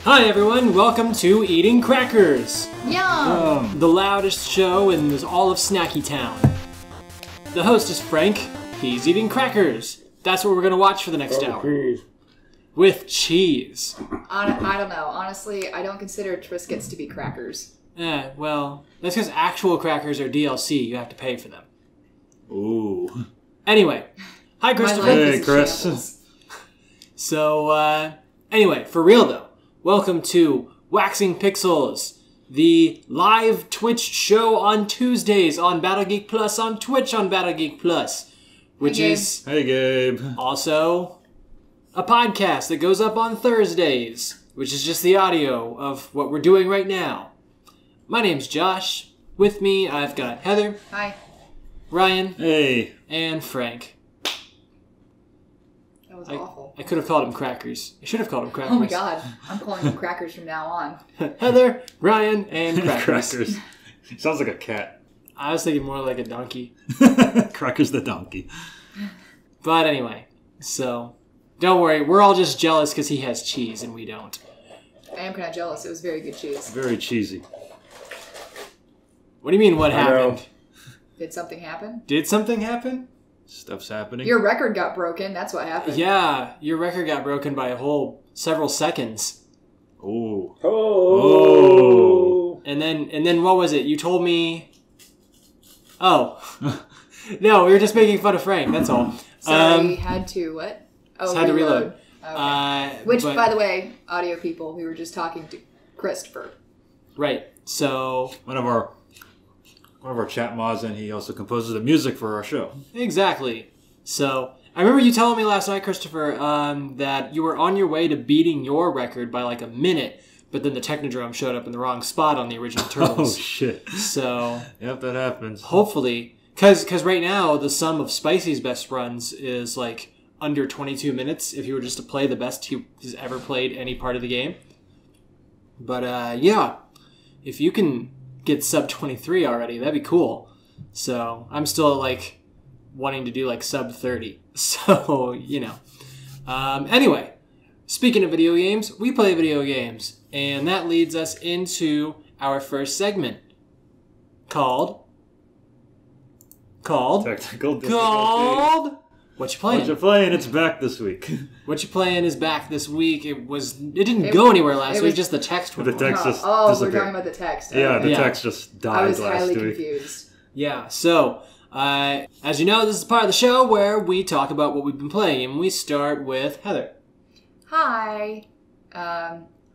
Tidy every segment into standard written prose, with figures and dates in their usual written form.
Hi everyone, welcome to Eating Crackers! Yum! The loudest show in all of Snacky Town. The host is Frank, he's eating crackers. That's what we're gonna watch for the next hour. Cheese. With cheese. I don't know. Honestly, I don't consider Triscuits to be crackers. Well, that's because actual crackers are DLC, you have to pay for them. Ooh. Anyway, hi Christopher. My life Hey, is a Chris. shambles. So, anyway, for real though, welcome to Waxing Pixels, the live Twitch show on Tuesdays on Battle Geek Plus, on Twitch on Battle Geek Plus, which is Hey, Gabe. also a podcast that goes up on Thursdays, which is just the audio of what we're doing right now. My name's Josh. With me, I've got Heather, Hi. Ryan, Hey. and Frank. That was awful. I could have called him Crackers. I should have called him Crackers. Oh my god. I'm calling them crackers from now on. Heather, Ryan, and Crackers. Crackers. Sounds like a cat. I was thinking more like a donkey. Crackers the donkey. But anyway, so don't worry. We're all just jealous because he has cheese and we don't. I am kind of jealous. It was very good cheese. Very cheesy. What do you mean, what I know. happened? Did something happen? Did something happen? Stuff's happening. Your record got broken. That's what happened. Yeah, your record got broken by a whole several seconds. Ooh. Oh. And then what was it? You told me. Oh. No, we were just making fun of Frank. That's all. Sorry, had to what? Oh, had to reload. Okay. Which, by the way, audio people, we were just talking to Christopher. Right. So One of our chat mods, and he also composes the music for our show. exactly. So I remember you telling me last night, Christopher, that you were on your way to beating your record by like a minute, but then the Technodrome showed up in the wrong spot on the original Oh, Turtles. shit. So Yep, that happens. hopefully, because right now the sum of Spicy's best runs is like under 22 minutes if you were just to play the best he's ever played any part of the game. But yeah, if you can get sub 23 already, that'd be cool. So I'm still like wanting to do like sub 30. So, you know. Anyway, speaking of video games, we play video games. And that leads us into our first segment called Technical difficulty. What You Playing? What you playing? It's back this week. What You Playing is back this week. It didn't go anywhere last week, just the text went The wrong. text just we're disappeared. talking about the text. Yeah, Okay. the Yeah. text just died I was last highly week. confused. Yeah, so, as you know, this is part of the show where we talk about what we've been playing, and we start with Heather. Hi.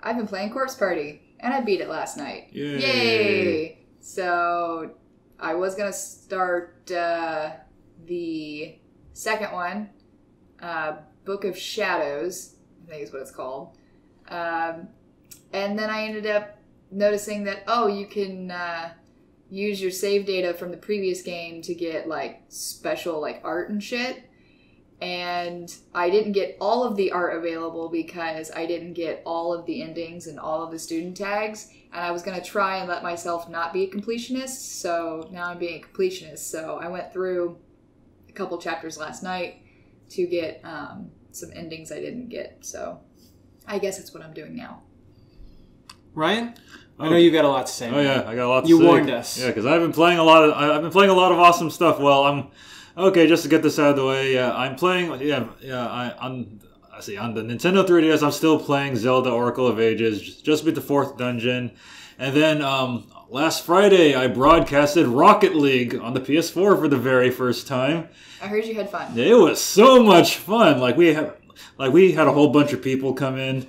I've been playing Corpse Party, and I beat it last night. Yay. Yay! So, I was going to start the second one, Book of Shadows, I think is what it's called. And then I ended up noticing that, you can use your save data from the previous game to get, like, special, like, art and shit. And I didn't get all of the art available because I didn't get all of the endings and all of the student tags. And I was going to try and let myself not be a completionist, so now I'm being a completionist. So I went through a couple chapters last night to get some endings I didn't get. So I guess that's what I'm doing now. Ryan? I know you've got a lot to say. Oh yeah, I got a lot to say. You warned us. Yeah, because I've been playing a lot of awesome stuff. Well, I'm okay. Just to get this out of the way, I'm playing. On the Nintendo 3DS, I'm still playing Zelda: Oracle of Ages. Just beat the 4th dungeon, and then last Friday I broadcasted Rocket League on the PS4 for the very first time. I heard you had fun. It was so much fun. We had a whole bunch of people come in.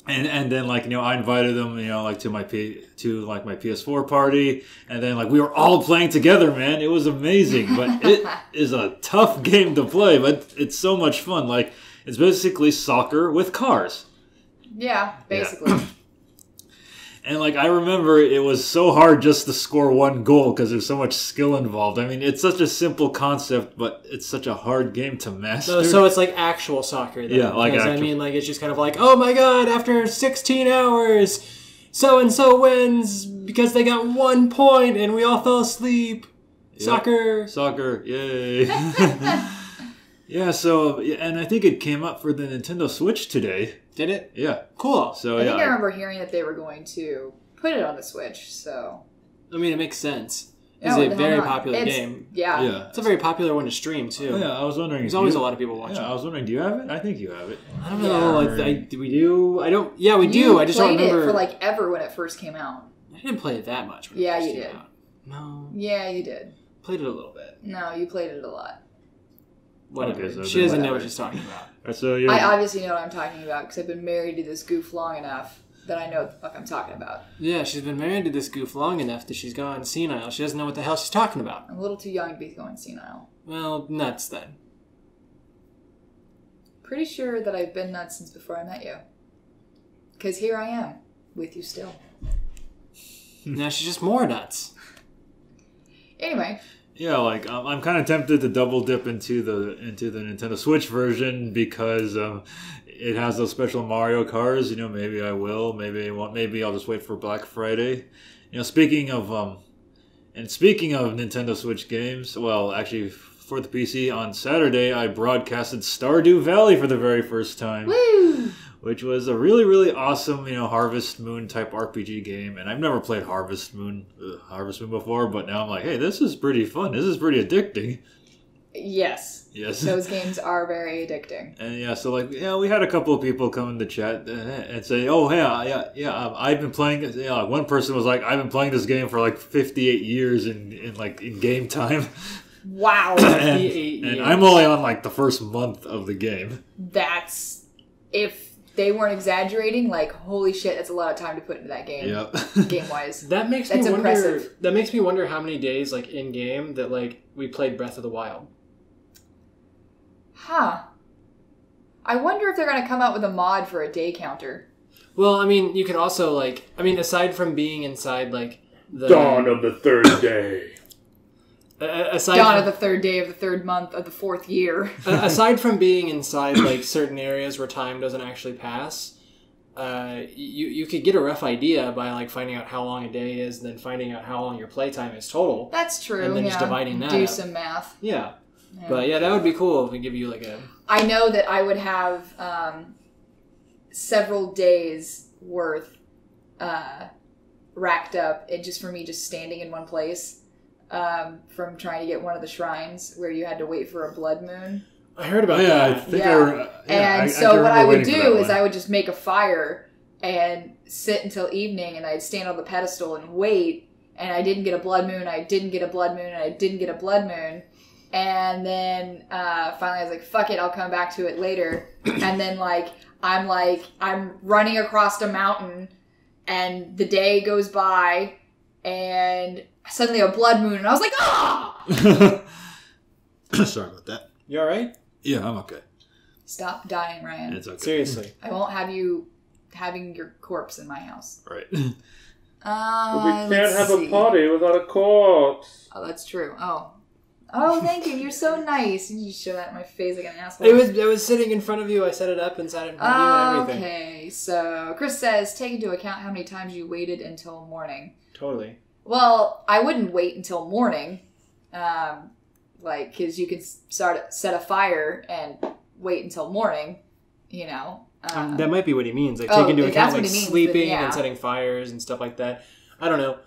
And then I invited them to my PS4 party, and then we were all playing together, man. It was amazing, but it is a tough game to play, but it's so much fun. It's basically soccer with cars. Yeah, basically. Yeah. And I remember it was so hard just to score one goal because there's so much skill involved. I mean, it's such a simple concept, but it's such a hard game to master. So it's like actual soccer then. Yeah, like because, actual. I mean, it's just kind of like, oh my god, after 16 hours, so-and-so wins because they got 1 point and we all fell asleep. Yep. Soccer. Soccer, yay. Yeah, so, and I think it came up for the Nintendo Switch today. Did it? Yeah. Cool. So, I yeah. think I remember hearing that they were going to put it on the Switch, so... I mean, it makes sense. It's No, a the hell very not. popular game. Yeah. Yeah. It's a very popular one to stream, too. Oh, yeah, I was wondering. There's always a lot of people watching. Yeah, I was wondering, do you have it? I think you have it. I don't know. Do we do? I don't. Yeah, we do. I just don't remember. You played it for like ever when it first came out. I didn't play it that much. When Yeah, it first you came did. out. No. Yeah, you did. Played it a little bit. No, you played it a lot. Whatever. Okay, so she doesn't know whatever. what she's talking about. So, I obviously know what I'm talking about because I've been married to this goof long enough that I know what the fuck I'm talking about. Yeah, she's been married to this goof long enough that she's gone senile. She doesn't know what the hell she's talking about. I'm a little too young to be going senile. Well, nuts then. Pretty sure that I've been nuts since before I met you. Because here I am, with you still. Now she's just more nuts. Anyway. Yeah, like I'm kind of tempted to double dip into the Nintendo Switch version because it has those special Mario cars. You know, maybe I will, maybe I won't. Maybe I'll just wait for Black Friday. You know, speaking of Nintendo Switch games, well, actually for the PC on Saturday, I broadcasted Stardew Valley for the very first time. Woo! Which was a really, really awesome, Harvest Moon type RPG game. And I've never played Harvest Moon before, but now I'm like, hey, this is pretty fun. This is pretty addicting. Yes. Yes. Those games are very addicting. And yeah, so we had a couple of people come in the chat and say, oh, yeah, I've been playing it. Yeah, like one person was like, I've been playing this game for like 58 years in game time. Wow. and I'm only on like the first month of the game. That's, if they weren't exaggerating, like, holy shit, that's a lot of time to put into that game. Yep. Game-wise. That's impressive. That makes me wonder how many days, like, in game that, like, we played Breath of the Wild. Huh. I wonder if they're going to come out with a mod for a day counter. Well, I mean, you can also, like, aside from being inside, like, the Dawn of the third day. Dawn of the third day of the third month of the fourth year. Aside from being inside, like, certain areas where time doesn't actually pass, you could get a rough idea by, like, finding out how long a day is, and then finding out how long your playtime is total. That's true. And then just dividing that Do up. some math. Yeah. But yeah, that would be cool if we give you like a... I know that I would have several days worth racked up just for me just standing in one place from trying to get one of the shrines where you had to wait for a blood moon. I heard about I that. think So what I would do is I would just make a fire and sit until evening, and I'd stand on the pedestal and wait, and I didn't get a blood moon, I didn't get a blood moon, and I didn't get a blood moon. And then finally I was like, fuck it, I'll come back to it later. And then I'm running across a mountain and the day goes by and suddenly a blood moon and I was like, ah! Sorry about that. You alright? Yeah, I'm okay. Stop dying, Ryan. It's okay. Seriously. I won't have you having your corpse in my house. Right. But we can't let's have see. a party without a corpse. Oh, that's true. Oh, thank you. You're so nice. You just show that in my face like an asshole. It was sitting in front of you. I set it up and sat in front of you and everything. Okay, so Chris says, take into account how many times you waited until morning. Totally. Well, I wouldn't wait until morning, because you could set a fire and wait until morning, that might be what he means. Like, Oh, take into if account that's like what he means, sleeping then yeah. and setting fires and stuff like that. I don't know.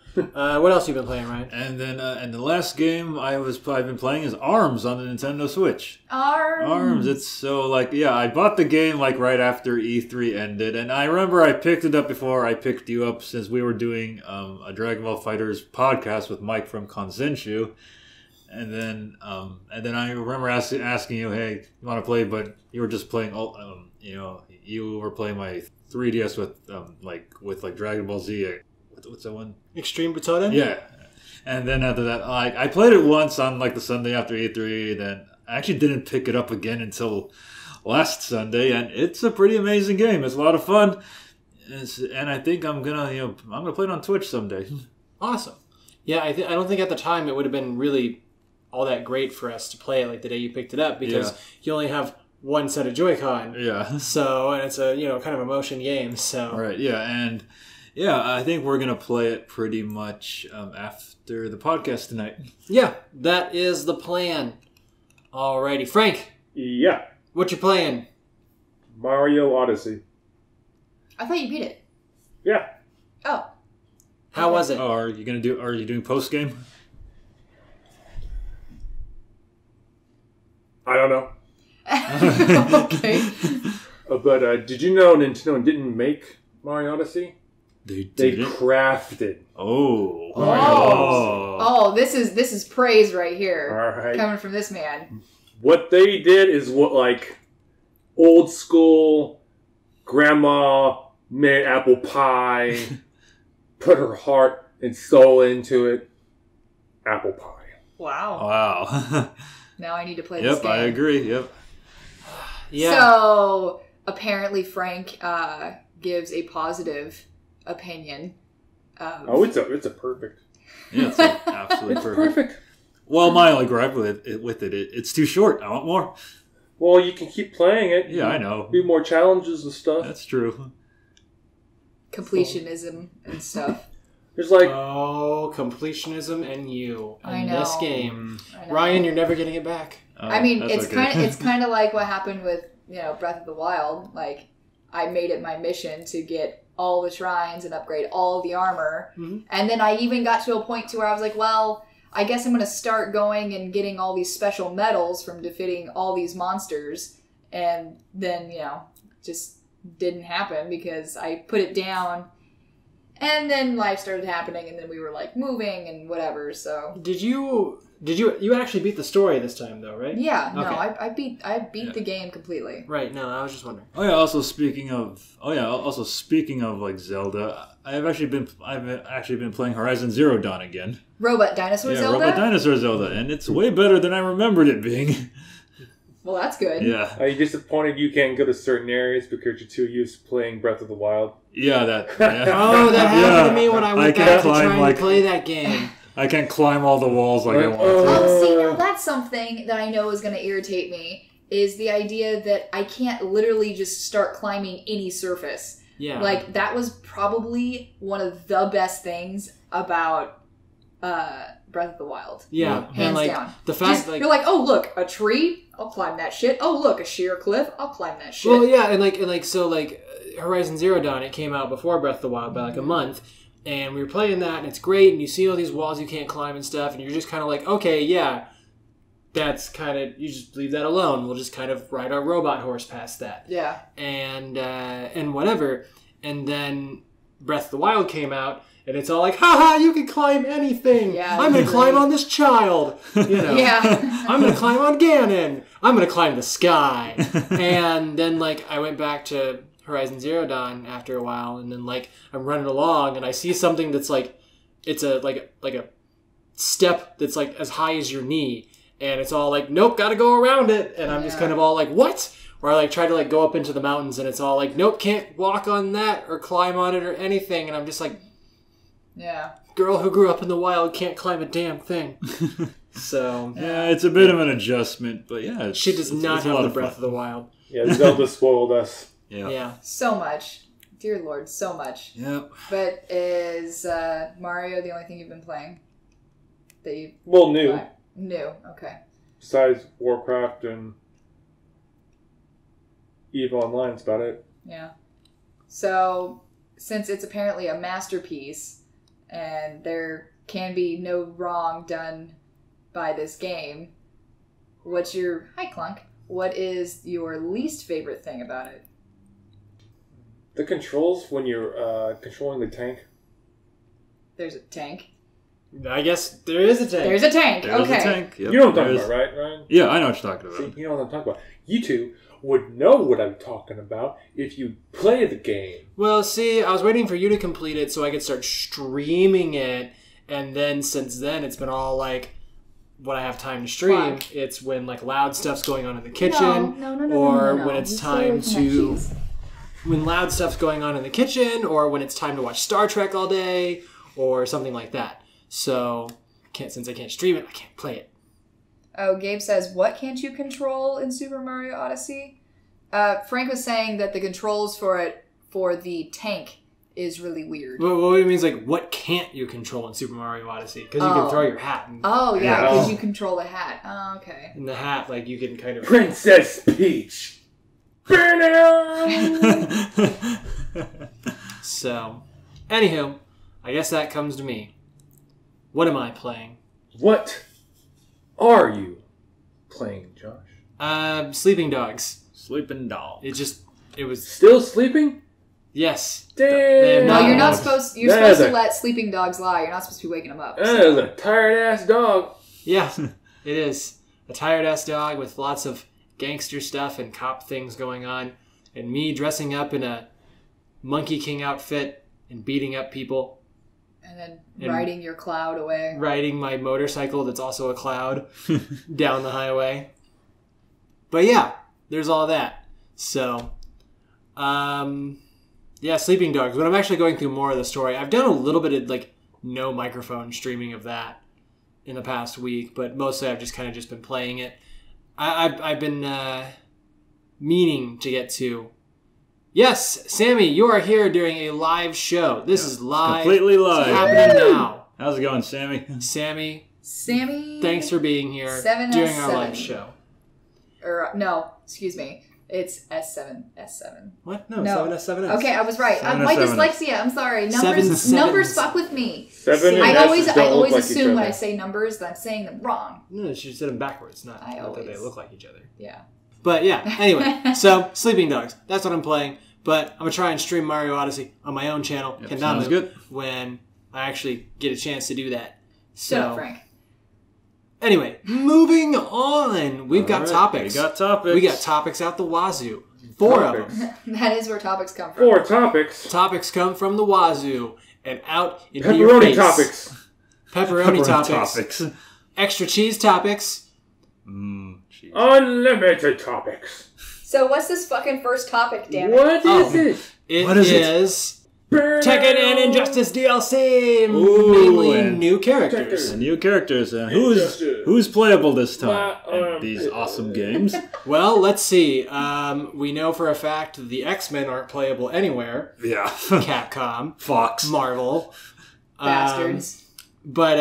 What else you been playing, Ryan? And then, and the last game I've been playing is ARMS on the Nintendo Switch. ARMS. It's so I bought the game right after E3 ended, and I remember I picked it up before I picked you up since we were doing a Dragon Ball FighterZ podcast with Mike from Konsenshu. And then I remember asking you, hey, you want to play? But you were just playing, you were playing my 3DS with Dragon Ball Z. What's that one? Extreme Butoden? Yeah. And then after that, I played it once on the Sunday after E3. Then I actually didn't pick it up again until last Sunday, and it's a pretty amazing game. It's a lot of fun, and I think I'm gonna play it on Twitch someday. Awesome. Yeah, I don't think at the time it would have been really all that great for us to play it the day you picked it up because you only have one set of Joy-Con. Yeah. So, and it's a kind of a motion game. So. Right. Yeah, and. Yeah, I think we're going to play it pretty much after the podcast tonight. Yeah, that is the plan. Alrighty. Frank. Yeah. What you playing? Mario Odyssey. I thought you beat it. Yeah. Oh. How was it? Oh, are you doing post game? I don't know. Okay. But did you know Nintendo didn't make Mario Odyssey? They They did it? crafted. Oh. Oh, this is praise right here. All right. Coming from this man. What they did is what like old school grandma made apple pie, put her heart and soul into it. Apple pie. Wow. Wow. Now I need to play this Yep, game. I agree. Yep. Yeah. So apparently Frank gives a positive opinion. Oh, it's a perfect. Yeah, it's absolutely It's perfect. perfect. Well, my only gripe with it's too short. I want more. Well, you can keep playing it. Yeah, I know. Be more challenges and stuff. That's true. Completionism and stuff. There's like Oh, completionism and you in I know. this game. I know. Ryan, you're never getting it back. I mean, that's it's okay. kind of like what happened with Breath of the Wild. Like, I made it my mission to get all the shrines and upgrade all the armor, and then I even got to a point to where I was like, well, I guess I'm going to start going and getting all these special medals from defeating all these monsters, and then just didn't happen because I put it down, and then life started happening, and then we were like moving and whatever. So Did you actually beat the story this time though, right? yeah, no, Okay. I beat the game completely. Right. No, I was just wondering. Oh yeah. Also speaking of like Zelda, I've actually been playing Horizon Zero Dawn again. Robot Dinosaur Yeah, Zelda? Robot Dinosaur Zelda, and it's way better than I remembered it being. Well, that's good. Yeah. are you disappointed you can't go to certain areas because you're too used to playing Breath of the Wild? Yeah, that. Yeah. Oh, that happened to me when I went can't back to climb, trying like- to play that game. I can't climb all the walls like I want to. Oh, see, now that's something that I know is going to irritate me, is the idea that I can't literally just start climbing any surface. Yeah. Like, that was probably one of the best things about Breath of the Wild. Yeah. Hands And like down. the fact Just, like you're like, oh, look, a tree? I'll climb that shit. Oh, look, a sheer cliff? I'll climb that shit. well, yeah, and Horizon Zero Dawn, it came out before Breath of the Wild by like a month. And we were playing that, and it's great, and you see all these walls you can't climb and stuff, and you're just kind of like, okay, yeah, that's kind of, you just leave that alone. We'll just kind of ride our robot horse past that. Yeah. And whatever. And then Breath of the Wild came out, and it's all like, haha, you can climb anything. Yeah, I'm going it's to climb great. on this child. Yeah. I'm going to climb on Ganon. I'm going to climb the sky. And then, like, I went back to Horizon Zero Dawn after a while, and then like I'm running along and I see something that's like it's a like a step that's like as high as your knee, and it's all like, nope, gotta go around it, and I'm just kind of all like, what? Or I like try to like go up into the mountains, and it's all like, nope, can't walk on that or climb on it or anything, and I'm just like, Yeah. girl who grew up in the wild can't climb a damn thing. So Yeah, it's a bit of an adjustment, but yeah, she does not it's a have lot the of Breath fun. of the Wild. Yeah, Zelda spoiled us. Yeah. Yeah. So much. Dear Lord, so much. Yep. But is Mario the only thing you've been playing? That you Well, new. New, okay. Besides Warcraft and EVE Online, that's about it. Yeah. So, since it's apparently a masterpiece, and there can be no wrong done by this game, hi Clunk, what is your least favorite thing about it? The controls when you're controlling the tank. There's a tank. I guess there is a tank. There's a tank, There's okay. a tank. Yep. You know what I'm talking There's- about, right, Ryan? Yeah, I know what you're talking See, about. you know what I'm talking about. You two would know what I'm talking about if you play the game. Well, see, I was waiting for you to complete it so I could start streaming it, and then since then it's been all like, when I have time to stream, Fuck. it's when like loud stuff's going on in the kitchen, No, or no. when it's You stay time away from that to, cheese. when loud stuff's going on in the kitchen, or when it's time to watch Star Trek all day, or something like that. So, since I can't stream it, I can't play it. Oh, Gabe says, what can't you control in Super Mario Odyssey? Frank was saying that the controls for the tank is really weird. Well, what it means, like, what can't you control in Super Mario Odyssey? Because you can throw your hat. And, Oh, yeah, because you control the hat. Oh, okay. in the hat, like, you can kind of... Princess Peach. So, anywho, I guess that comes to me. What am I playing? What are you playing, Josh? Sleeping Dogs. Sleeping doll. It was... Still sleeping? Yes. Damn. No, you're not Dogs. supposed. You're supposed to let sleeping dogs lie. You're not supposed to be waking them up. That is a tired ass dog. Yeah, it is. A tired-ass dog with lots of gangster stuff and cop things going on. And me dressing up in a Monkey King outfit and beating up people. And then riding your cloud away. Riding my motorcycle that's also a cloud down the highway. But yeah, there's all that. So, yeah, Sleeping Dogs. But I'm actually going through more of the story. I've done a little bit of, like, no microphone streaming of that in the past week, but mostly I've just kind of just been playing it. I've been meaning to get to... Yes, Sammy, you are here during a live show. This is live. Completely live. It's happening now. How's it going, Sammy? Sammy, thanks for being here during our live show. Or, no, excuse me. It's S7. What? No. 7S7S. Okay, I was right. 7S7S. My dyslexia. I'm sorry. Numbers fuck with me. 7 and I S always don't look like each assume when other. I say numbers that I'm saying them wrong. No, she said them backwards, not that they always- look like each other. Yeah. But yeah, anyway, so Sleeping Dogs. That's what I'm playing. But I'm going to try and stream Mario Odyssey on my own channel, Yep, sounds Kendamu, good. when I actually get a chance to do that. Shut up, So, Frank. anyway, moving on. We've got All right, topics. We got topics. We got topics out the wazoo. 4 of them. That is where topics come from. 4 topics. Topics come from the wazoo and out into your Pepperoni face. topics. Pepperoni topics. topics. Extra cheese topics. Cheese. Unlimited topics. So what's this fucking first topic, damn it? What is it? What is it? is Tekken and Injustice DLC, Ooh, mainly and new characters. The new characters. Injustice. Who's playable this time My in these awesome games? Well, let's see. We know for a fact the X-Men aren't playable anywhere. Yeah. Capcom, Fox. Marvel, Bastards. But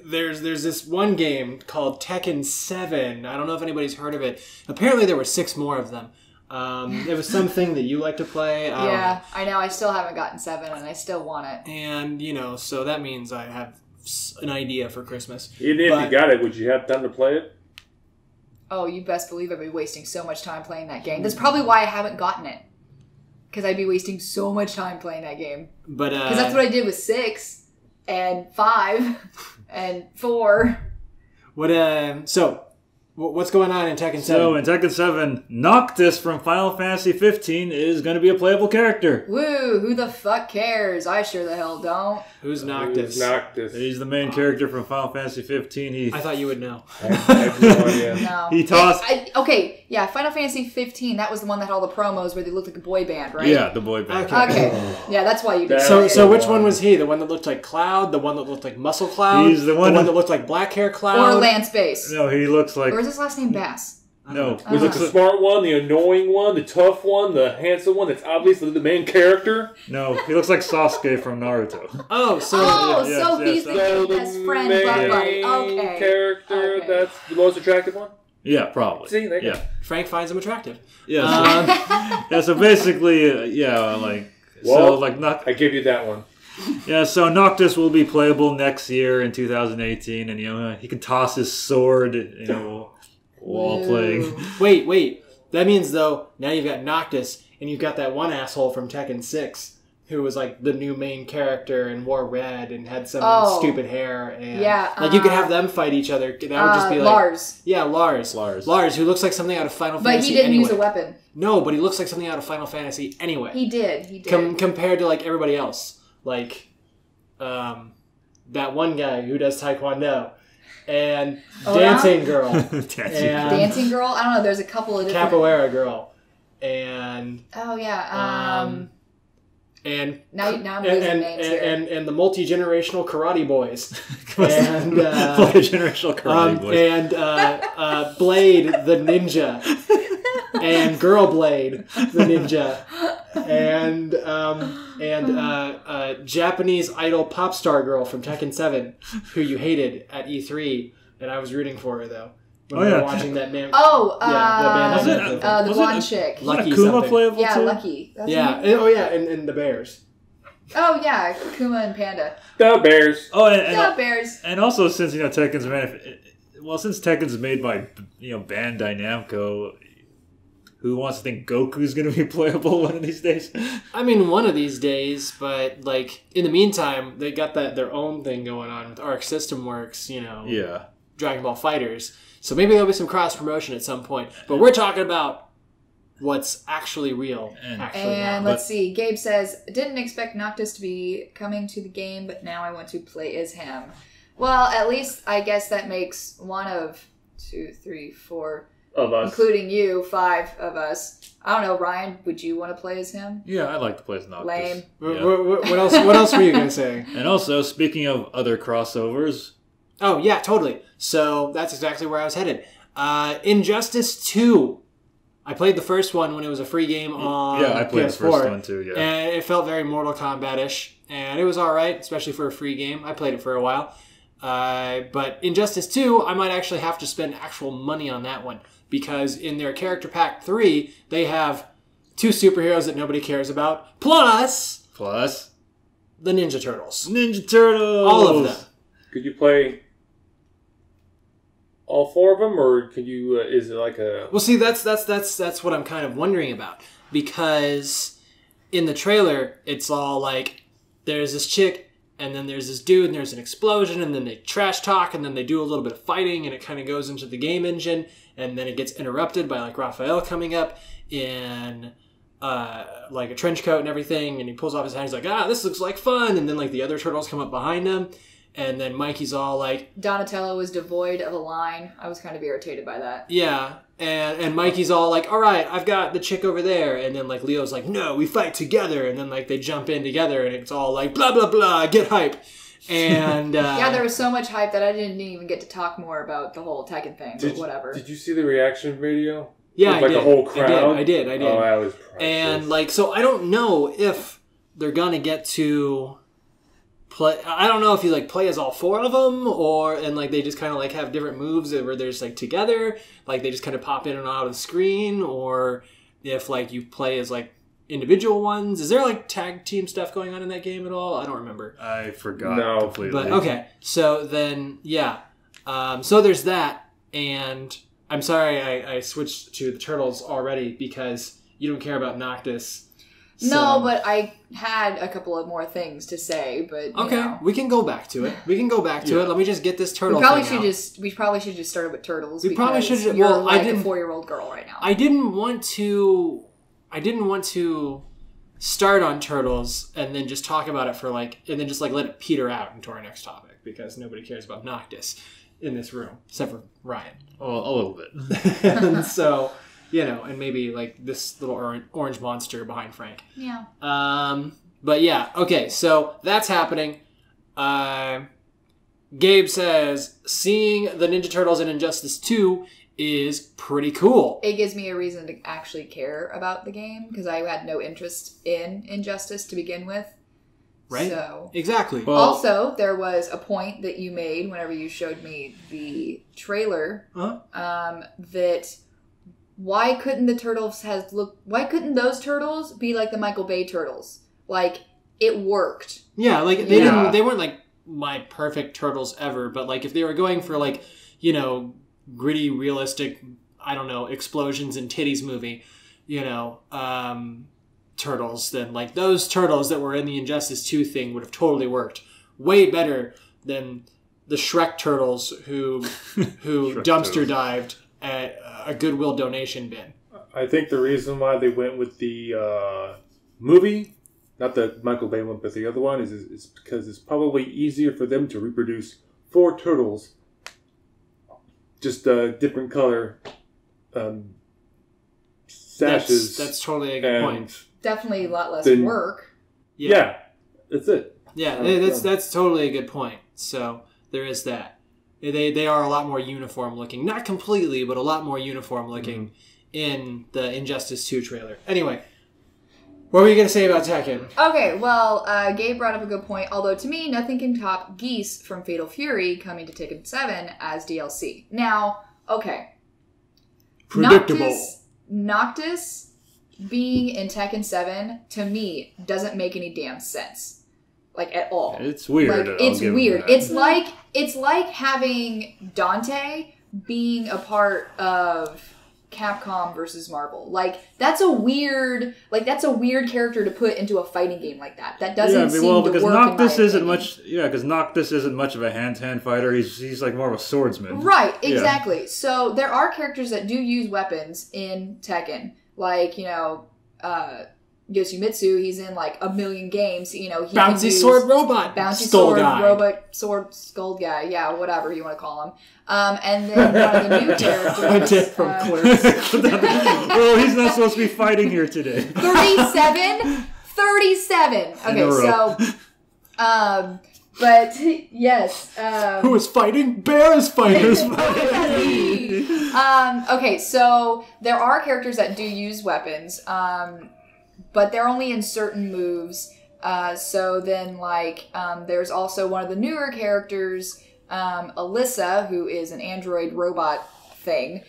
there's this one game called Tekken 7. I don't know if anybody's heard of it. Apparently there were 6 more of them. It was something that you like to play. Yeah, I know. I still haven't gotten 7, and I still want it. And, so that means I have an idea for Christmas. Even if you got it, would you have time to play it? Oh, you best believe I'd be wasting so much time playing that game. That's probably why I haven't gotten it. Because I'd be wasting so much time playing that game. But Because that's what I did with 6, and 5, and 4. What's going on in Tekken 7? So in Tekken 7, Noctis from Final Fantasy 15 is going to be a playable character. Woo, who the fuck cares? I sure the hell don't. Who's Noctis? Noctis. He's the main character from Final Fantasy 15. I thought you would know. I have no idea. No. He tossed... Okay, yeah, Final Fantasy 15, that was the one that had all the promos where they looked like a boy band, right? Yeah, the boy band. Okay, yeah, that's why you did So which one was he? The one that looked like Cloud? The one that looked like Muscle Cloud? He's the one that looked like Black Hair Cloud? Or Lance Bass. No, he looks like... Or is his last name Bass? No, He looks the smart one, the annoying one, the tough one, the handsome one that's obviously the main character. No, he looks like Sasuke from Naruto. Oh, so he's the best friend, buddy. Okay. Character that's the most attractive one? Yeah, probably. See, there you go. Frank finds him attractive. Yeah, so basically, I give you that one. Yeah, so Noctis will be playable next year in 2018, and he can toss his sword, while playing. Wait. That means, though, now you've got Noctis, and you've got that one asshole from Tekken 6, who was, like, the new main character and wore red and had some stupid hair. And, you could have them fight each other. That would just be like... Lars. Yeah, Lars. Lars, who looks like something out of Final Fantasy But he didn't anyway. use a weapon. No, but he looks like something out of Final Fantasy anyway. He did. Compared to, like, everybody else. Like, that one guy who does Taekwondo. And Dancing Girl. Dancing Girl? I don't know. There's a couple of different... Capoeira Girl. And... Oh, yeah. And now I'm losing names here. And the multi-generational karate boys. And multi-generational karate boys. And Blade the ninja. And Girl Blade the ninja. and Japanese idol pop star girl from Tekken 7, who you hated at E3, and I was rooting for her though. When we were watching that man. Oh, the blonde chick. Lucky Kuma something. playable Yeah, too? Lucky. That's Yeah. her name? Oh yeah, and the bears. Oh yeah, Kuma and Panda. The Bears. Oh, Yeah, bears. and also since Tekken's since Tekken's made by Bandai Namco, who wants to think Goku's going to be playable one of these days? I mean, one of these days, but like in the meantime, they got their own thing going on with Arc System Works. Yeah. Dragon Ball Fighters. So maybe there'll be some cross promotion at some point. But we're talking about what's actually real. And let's see. Gabe says, didn't expect Noctis to be coming to the game, but now I want to play as him. Well, at least I guess that makes one of 2, 3, 4 of us, including you, 5 of us. I don't know, Ryan. Would you want to play as him? Yeah, I'd like to play as Noctis. Lame. Yeah. What else? What else were you gonna say? And also, speaking of other crossovers. Oh yeah, totally. So that's exactly where I was headed. Injustice 2. I played the first one when it was a free game on I played PS4, the first one too, yeah. And it felt very Mortal Kombat-ish, and it was alright, especially for a free game. I played it for a while. But Injustice 2, I might actually have to spend actual money on that one, because in their Character Pack 3, they have 2 superheroes that nobody cares about, plus the Ninja Turtles. Ninja Turtles! All of them. Could you play all 4 of them, or could you? Is it like a? Well, see, that's what I'm kind of wondering about, because in the trailer, it's all like there's this chick, and then there's this dude, and there's an explosion, and then they trash talk, and then they do a little bit of fighting, and it kind of goes into the game engine, and then it gets interrupted by like Raphael coming up in like a trench coat and everything, and he pulls off his hat. He's like, this looks like fun, and then like the other turtles come up behind him. And then Mikey's all like... Donatello was devoid of a line. I was kind of irritated by that. Yeah. And Mikey's all like, all right, I've got the chick over there. And then like Leo's like, no, we fight together. And then like they jump in together and it's all like, blah, blah, blah, get hype. And... yeah, there was so much hype that I didn't even get to talk more about the whole Tekken thing, but whatever. Did you see the reaction video? Yeah, I did. The whole crowd? I did. Oh, that was priceless. And like, so I don't know if they're going to get to... I don't know if you like play as all 4 of them, and like they just kind of like have different moves where they're just like together, like they just kind of pop in and out of the screen, or if like you play as like individual ones. Is there like tag team stuff going on in that game at all? I don't remember. I forgot completely. But okay, so then yeah, so there's that, and I'm sorry I switched to the Turtles already because you don't care about Noctis. So. No, but I had a couple of more things to say, but okay, we can go back to it. Let me just get this turtle. We probably should just start with Turtles. We probably should. You're like a 4-year-old girl right now. I didn't want to start on Turtles and then just talk about it for and then just like let it peter out into our next topic because nobody cares about Noctis in this room except for Ryan. Oh, a little bit. And so. And maybe like this little orange monster behind Frank. Yeah. But yeah, okay, so that's happening. Gabe says seeing the Ninja Turtles in Injustice 2 is pretty cool. It gives me a reason to actually care about the game because I had no interest in Injustice to begin with. Right. So exactly. Well, also, there was a point that you made whenever you showed me the trailer that. Why couldn't those turtles be like the Michael Bay turtles? Like, it worked. Yeah, like they weren't like my perfect turtles ever, but like if they were going for like, gritty, realistic, I don't know, explosions and titties movie, turtles, then like those turtles that were in the Injustice 2 thing would have totally worked. Way better than the Shrek turtles who dumpster dived at a Goodwill donation bin. I think the reason why they went with the movie, not the Michael Bay one, but the other one, is because it's probably easier for them to reproduce 4 turtles, just different color sashes. That's totally a good point. Definitely a lot less work. Yeah, that's it. Yeah, that's totally a good point. So there is that. They are a lot more uniform looking. Not completely, but a lot more uniform looking in the Injustice 2 trailer. Anyway, What were you going to say about Tekken? Okay, well, Gabe brought up a good point. Although to me, nothing can top Geese from Fatal Fury coming to Tekken 7 as DLC. Now, okay. Predictable. Noctis being in Tekken 7, to me, doesn't make any damn sense. Like, at all. It's weird. Like, it's weird. It's like having Dante being a part of Capcom versus Marvel. Like, that's a weird character to put into a fighting game like that. That doesn't seem to because work. Noctis isn't much. Yeah, because Noctis isn't much of a hand-to-hand fighter. He's like more of a swordsman. Right. Exactly. Yeah. So there are characters that do use weapons in Tekken, like Yoshimitsu. He's in like a million games. He bouncy sword robot, bouncy skull sword guy. Robot sword skull guy. Yeah, whatever you want to call him. And then one of the new characters. I did from Clerks. Well, he's not supposed to be fighting here today. 37. Okay, so, but yes. Who is fighting? Bear is fighting. Okay, so there are characters that do use weapons, but they're only in certain moves. So then, there's also one of the newer characters, Alyssa, who is an android robot thing.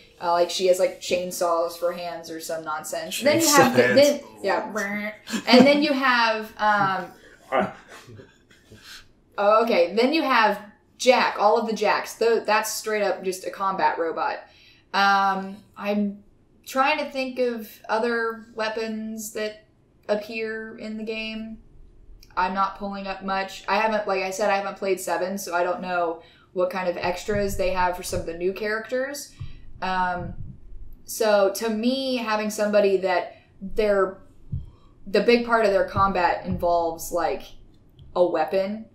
She has chainsaws for hands or some nonsense. Then you have and then you have then you have Jack, all of the Jacks. That's straight up just a combat robot. I'm trying to think of other weapons that appear in the game. I'm not pulling up much. I haven't played 7, so I don't know what kind of extras they have for some of the new characters. So to me, having somebody that the big part of their combat involves a weapon,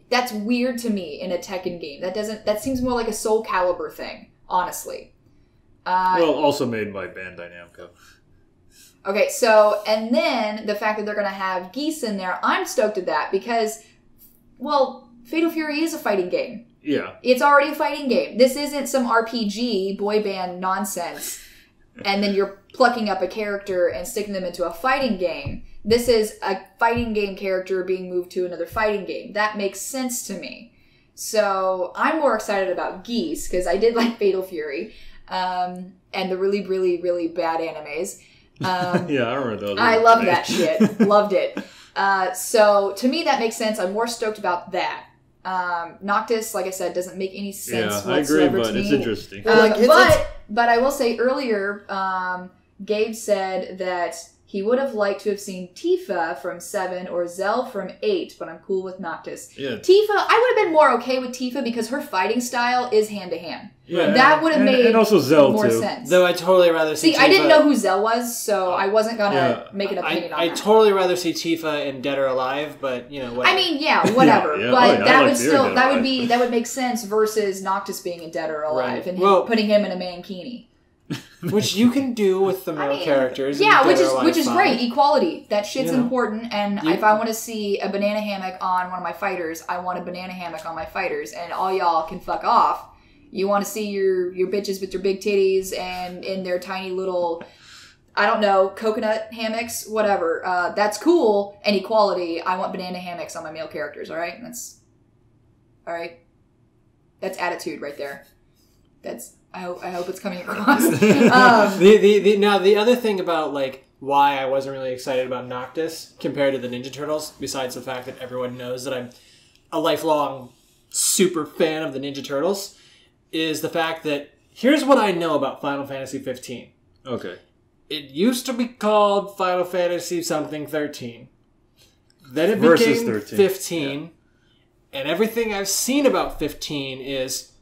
that's weird to me in a Tekken game. That seems more like a Soul Calibur thing, honestly. Also made by Bandai Namco. Okay, so, and then the fact that they're going to have Geese in there, I'm stoked at that because, Fatal Fury is a fighting game. Yeah. It's already a fighting game. This isn't some RPG boy band nonsense, and then you're plucking up a character and sticking them into a fighting game. This is a fighting game character being moved to another fighting game. That makes sense to me. So, I'm more excited about Geese, because I did like Fatal Fury, and the really, really, really bad animes. Yeah, I remember those. I love that shit. Loved it. So to me, that makes sense. I'm more stoked about that. Noctis, like I said, doesn't make any sense whatsoever. I agree, but it's interesting. But I will say earlier, Gabe said that he would have liked to have seen Tifa from 7 or Zell from 8, but I'm cool with Noctis. Yeah. Tifa, I would have been more okay with Tifa because her fighting style is hand-to-hand. Yeah, that would have made and also Zell more too. sense. Though I totally rather see Tifa. I didn't know who Zell was, so I wasn't going to make an opinion on that. I totally rather see Tifa in Dead or Alive, but, whatever. I mean, whatever. Yeah. But that would make sense versus Noctis being in Dead or Alive and putting him in a mankini. Which you can do with the male characters. Yeah, which is great. Equality. That shit's important. And if I want to see a banana hammock on one of my fighters, I want a banana hammock on my fighters. And all y'all can fuck off. You want to see your bitches with their big titties and in their tiny little, I don't know, coconut hammocks, whatever. That's cool. And equality. I want banana hammocks on my male characters. All right, all right. That's attitude right there. I hope it's coming across. Now the other thing about why I wasn't really excited about Noctis compared to the Ninja Turtles, besides the fact that everyone knows that I'm a lifelong super fan of the Ninja Turtles, is the fact that here's what I know about Final Fantasy 15. Okay. It used to be called Final Fantasy something 13. Then it became 13. 15. Yeah. And everything I've seen about 15 is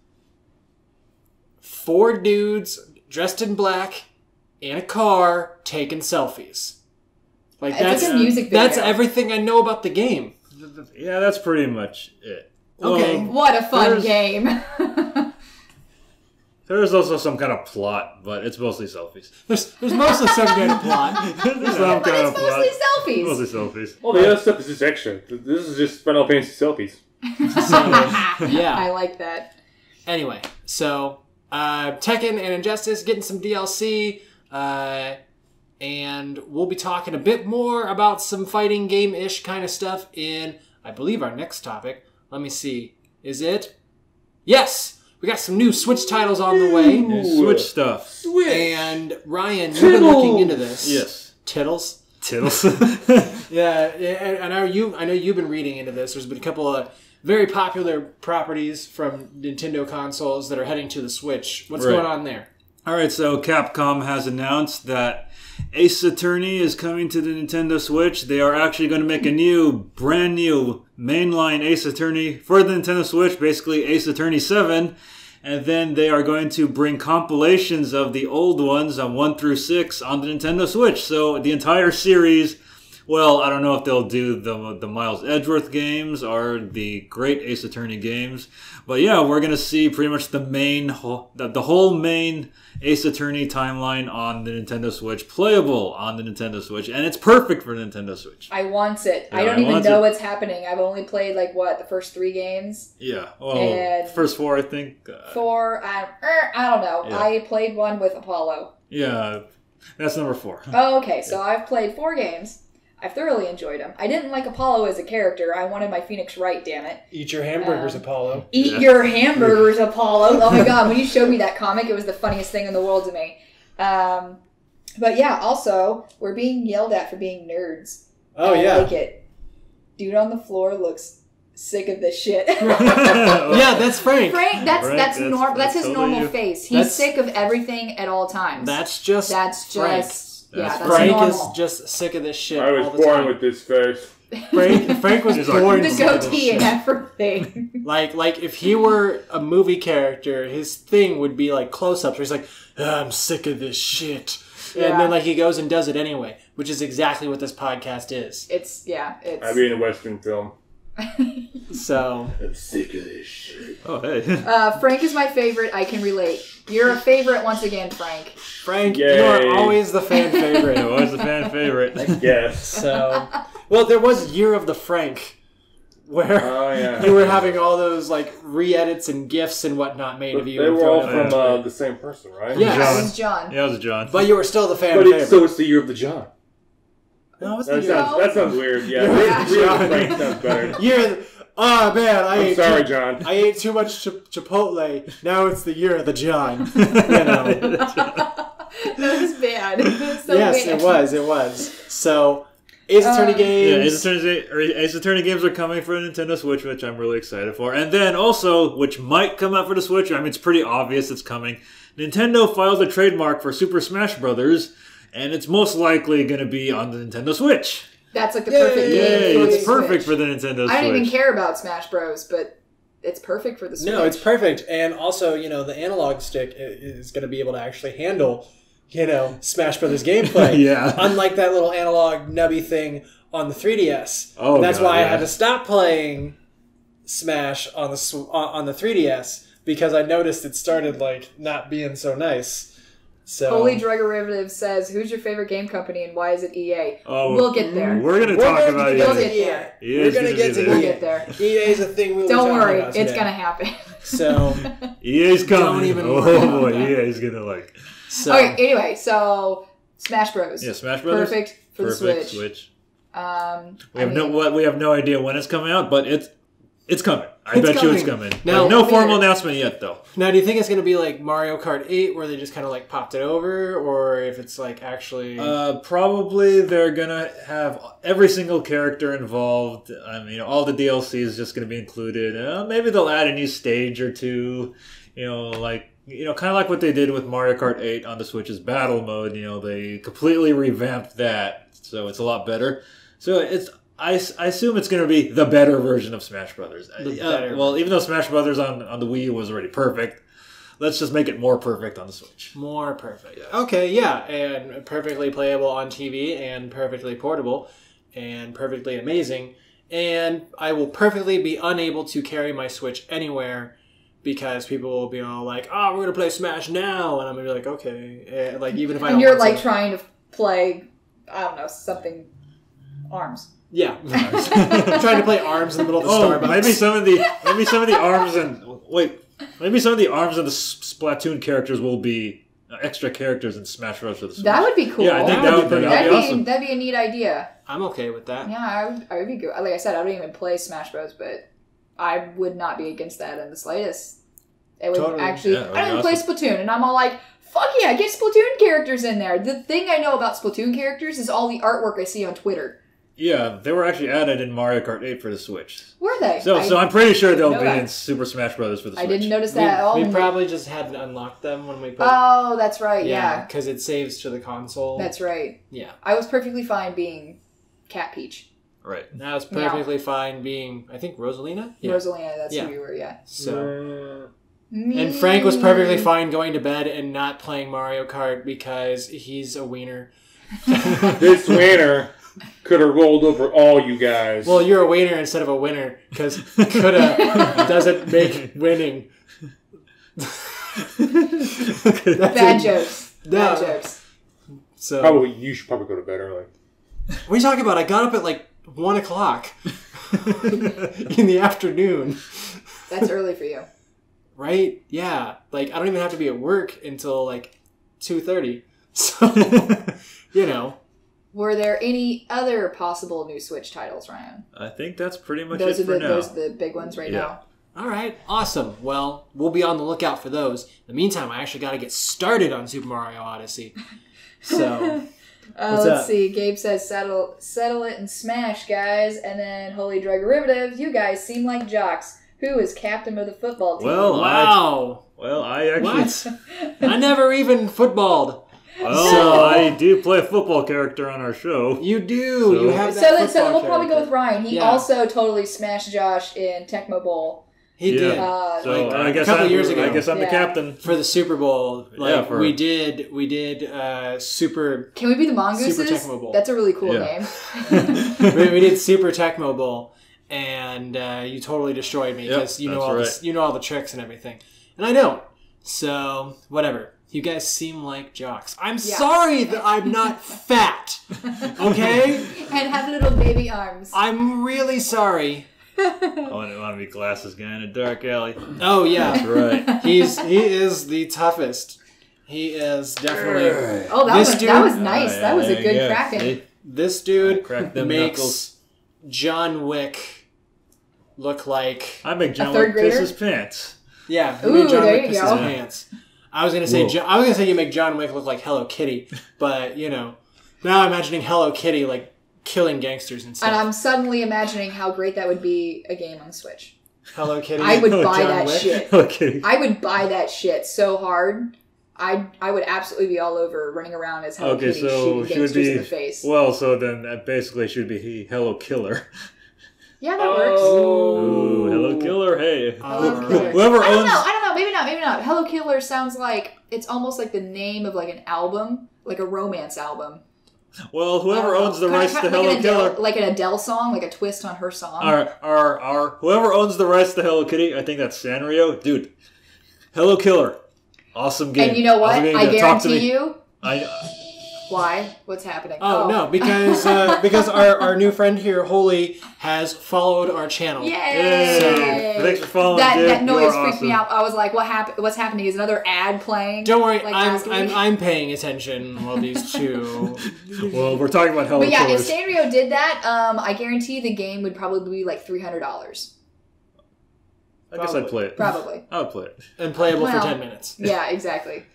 4 dudes dressed in black in a car taking selfies. That's a music video. That's everything I know about the game. Yeah, that's pretty much it. Okay. What a fun game. There's also some kind of plot, but it's mostly selfies. There's mostly some kind of plot. Mostly selfies. Mostly selfies. All the other stuff is just extra. This is just Final Fantasy selfies. Yeah. I like that. Anyway, so Tekken and Injustice getting some DLC. And we'll be talking a bit more about some fighting game-ish kind of stuff in, I believe, our next topic. Let me see. Is it? Yes! We got some new Switch titles on the way. Yeah, Switch stuff. Switch. And Ryan, you've been looking into this. Yes. Tittles? Tittles. Yeah, I know you've been reading into this. There's been a couple of very popular properties from Nintendo consoles that are heading to the Switch. What's Right. going on there? All right, so Capcom has announced that Ace Attorney is coming to the Nintendo Switch. They are actually going to make a brand new mainline Ace Attorney for the Nintendo Switch, basically Ace Attorney 7. And then they are going to bring compilations of the old ones on 1 through 6 on the Nintendo Switch. So the entire series, well, I don't know if they'll do the Miles Edgeworth games or the great Ace Attorney games. But yeah, we're going to see pretty much the whole main Ace Attorney timeline on the Nintendo Switch, playable on the Nintendo Switch, and it's perfect for Nintendo Switch. I want it. Yeah, I don't I even want know it. what's happening. I've only played the first 3 games. Yeah, well, And- first 4, I think. 4, I don't know. Yeah. I played one with Apollo. Yeah, that's number 4. Oh, okay, so I've played 4 games. I've thoroughly enjoyed them. I didn't like Apollo as a character. I wanted my Phoenix Wright, damn it. Eat your hamburgers, Apollo. Eat Yeah. your hamburgers, Apollo. Oh my god, when you showed me that comic, it was the funniest thing in the world to me. But yeah, also, we're being yelled at for being nerds. Oh, I yeah. like it. Dude on the floor looks sick of this shit. Yeah, that's Frank. Frank, that's That's his totally normal you. face. He's That's- sick of everything at all times. That's just Frank. That's Frank normal. is just sick of this shit I was all the born time. with this face. Frank was He's like- born the sick of this goatee and shit. everything. Like if he were a movie character, his thing would be like close-ups where he's like, I'm sick of this shit. Yeah. And then he goes and does it anyway, which is exactly what this podcast is. It's I'd be in a Western film. So I'm sick of this shit. Oh, hey. Frank is my favorite. I can relate. You're a favorite once again, Frank. Frank, Yay. you are always the fan favorite. It was a fan favorite. Yes. So, well, there was Year of the Frank, where Oh, yeah. you were having all those re-edits and gifs and whatnot made But of you. they and were thrown all up from on Twitter. the same person, right? Yeah. That John. was John. Yeah, it was John. But you were still the fan But favorite. so it's the year of the John. No, it's That the sounds, that sounds weird. Yeah, Yeah. Year of the Frank sounds better. year. Oh man, I'm sorry, John. I ate too much Chipotle. Now it's the year of the John. You know. That was bad. So Yes, bad. it was. So, Ace Attorney Yeah, games. Ace Attorney games are coming for Nintendo Switch, which I'm really excited for. And then also, which might come out for the Switch, I mean, it's pretty obvious it's coming. Nintendo filed a trademark for Super Smash Brothers, and it's most likely going to be on the Nintendo Switch. That's the perfect Yay, game for it's the perfect Switch. for the Nintendo Switch. I don't even care about Smash Bros, but it's perfect for the Switch. No, it's perfect. And also, the analog stick is going to be able to actually handle, Smash Brothers gameplay. Yeah. Unlike that little analog nubby thing on the 3DS. Oh, And that's God, why I yeah. had to stop playing Smash on the 3DS because I noticed it started not being so nice. So Holy Drug Derivative says, who's your favorite game company and why is it EA? Oh, We'll get there. We're going to We're talk gonna about get We'll it. get there. EA We're is gonna gonna get be to there. We'll get there. EA is a thing we'll be Don't talking worry, about it's today. gonna happen. So EA's coming. Don't even oh worry about boy, that. EA's going to so Okay, anyway, so Smash Bros. Yeah, Smash Brothers. Perfect for Perfect the Switch. We have no idea when it's coming out, but it's coming. I It's bet you it's coming. coming. Now- no formal announcement yet, though. Now, do you think it's going to be like Mario Kart 8, where they just kind of popped it over, or if it's actually? Probably they're gonna have every single character involved. I mean, all the DLC is just gonna be included. Maybe they'll add a new stage or two. Kind of like what they did with Mario Kart 8 on the Switch's Battle Mode. They completely revamped that, so it's a lot better. So I assume it's going to be the better version of Smash Brothers. Well, even though Smash Brothers on the Wii U was already perfect, let's just make it more perfect on the Switch. More perfect. Okay, yeah, and perfectly playable on TV, and perfectly portable, and perfectly amazing. And I will perfectly be unable to carry my Switch anywhere because people will be all like, "Oh, we're gonna play Smash now," and I'm gonna be like, "Okay," even if I don't. And you're want to. trying to play, I don't know, something ARMS. Yeah, I'm trying to play ARMS in the middle of the Starbucks. maybe some of the arms and maybe some of the arms and the Splatoon characters will be extra characters in Smash Bros. For the Switch. That would be cool. Yeah, I think that'd be awesome. That'd be a neat idea. I'm okay with that. Yeah, I would be good. Like I said, I don't even play Smash Bros, but I would not be against that in the slightest. It would Totally. actually. Yeah, I don't even play Splatoon, and I'm all like, "Fuck yeah, get Splatoon characters in there." The thing I know about Splatoon characters is all the artwork I see on Twitter. Yeah, they were actually added in Mario Kart 8 for the Switch. Were they? So I'm pretty sure they'll know be that. in Super Smash Bros. For the Switch. I didn't notice that at all. We probably just hadn't unlocked them when we put. Oh, that's right. Yeah, because it saves to the console. that's right. Yeah, I was perfectly fine being Cat Peach. Right. that was perfectly fine being, I think, Rosalina. Yeah. Rosalina, that's Yeah. who you were. Yeah. So. And Frank was perfectly fine going to bed and not playing Mario Kart because he's a wiener. This winner could have rolled over all you guys. Well, you're a wiener instead of a winner because coulda doesn't make winning. Bad jokes. Bad jokes. So probably you should probably go to bed early. what are you talking about? I got up at like 1 o'clock in the afternoon. That's early for you. Right? Yeah. Like I don't even have to be at work until like 2:30. So you know. Were there any other possible new Switch titles, Ryan? I think that's pretty much Those it are for the now. those are the big ones right now. All right, awesome. Well, we'll be on the lookout for those. In the meantime, I actually got to get started on Super Mario Odyssey. So, what's Let's up? see. Gabe says, settle it and smash, guys. And then Holy Drug Derivatives, you guys seem like jocks. Who is captain of the football team? Well, Wow. I actually... What? I never even footballed. Well, So- I do play a football character on our show. You do. So- You have that So then football we'll probably go with character. Ryan. He Yeah. also totally smashed Josh in Tecmo Bowl. He Yeah. did. So Like, I guess a couple years ago. I guess I'm the Yeah. captain. For the Super Bowl, like Yeah, for- we did Super. Can we be the Mongooses? Super Tecmo Bowl. That's a really cool Yeah. name. we did Super Tecmo Bowl, and you totally destroyed me because Yep, you know that's all right. you know all the tricks and everything, and I don't. So whatever. You guys seem like jocks. I'm sorry that I'm not fat. Okay, And have little baby arms. I'm really sorry. I want to be glasses guy in a dark alley. Oh yeah, That's right. he is the toughest. He is definitely. Oh, This that was dude- nice. Oh, That was a there good you go. cracking. See? This dude Crack them makes knuckles. John Wick look like. I make John third Wick piss grader? his pants. Yeah, Ooh, made John there Wick you piss his go. pants. I was gonna say you make John Wick look like Hello Kitty, but you know, now I'm imagining Hello Kitty like killing gangsters and stuff. And I'm suddenly imagining how great that would be a game on the Switch. Hello Kitty. I would Oh, buy John that Wick? shit. Okay. I would buy that shit so hard. I would absolutely be all over running around as Hello Okay, Kitty so shooting she would gangsters be in the face. well. So then that basically should be he Hello Killer. Yeah, that works. Ooh, Hello Killer. Hey, Hello Killer. whoever I don't owns. know. Maybe not. Hello Killer sounds like it's almost like the name of like an album, like a romance album. Well, whoever owns the Kinda rights to like Hello an Adele, Killer. like an Adele song, like a twist on her song. Whoever owns the rights to Hello Kitty, I think that's Sanrio. Dude, Hello Killer. Awesome game. And you know what? Awesome game. I Talk to guarantee me. you. I, What's happening? Oh no, because our new friend here, Holy, has followed our channel. Yay! Yay! Thanks for following, That dude. that noise You are freaked me awesome. out. I was like, what's happening? Is another ad playing? Don't worry, Like last week? I'm paying attention while these two. Well, we're talking about Hello But yeah, if Killers. Sanrio did that, I guarantee the game would probably be like $300. I guess I'd play it. Probably. I would play it. And playable Well, for 10 minutes. Yeah, exactly.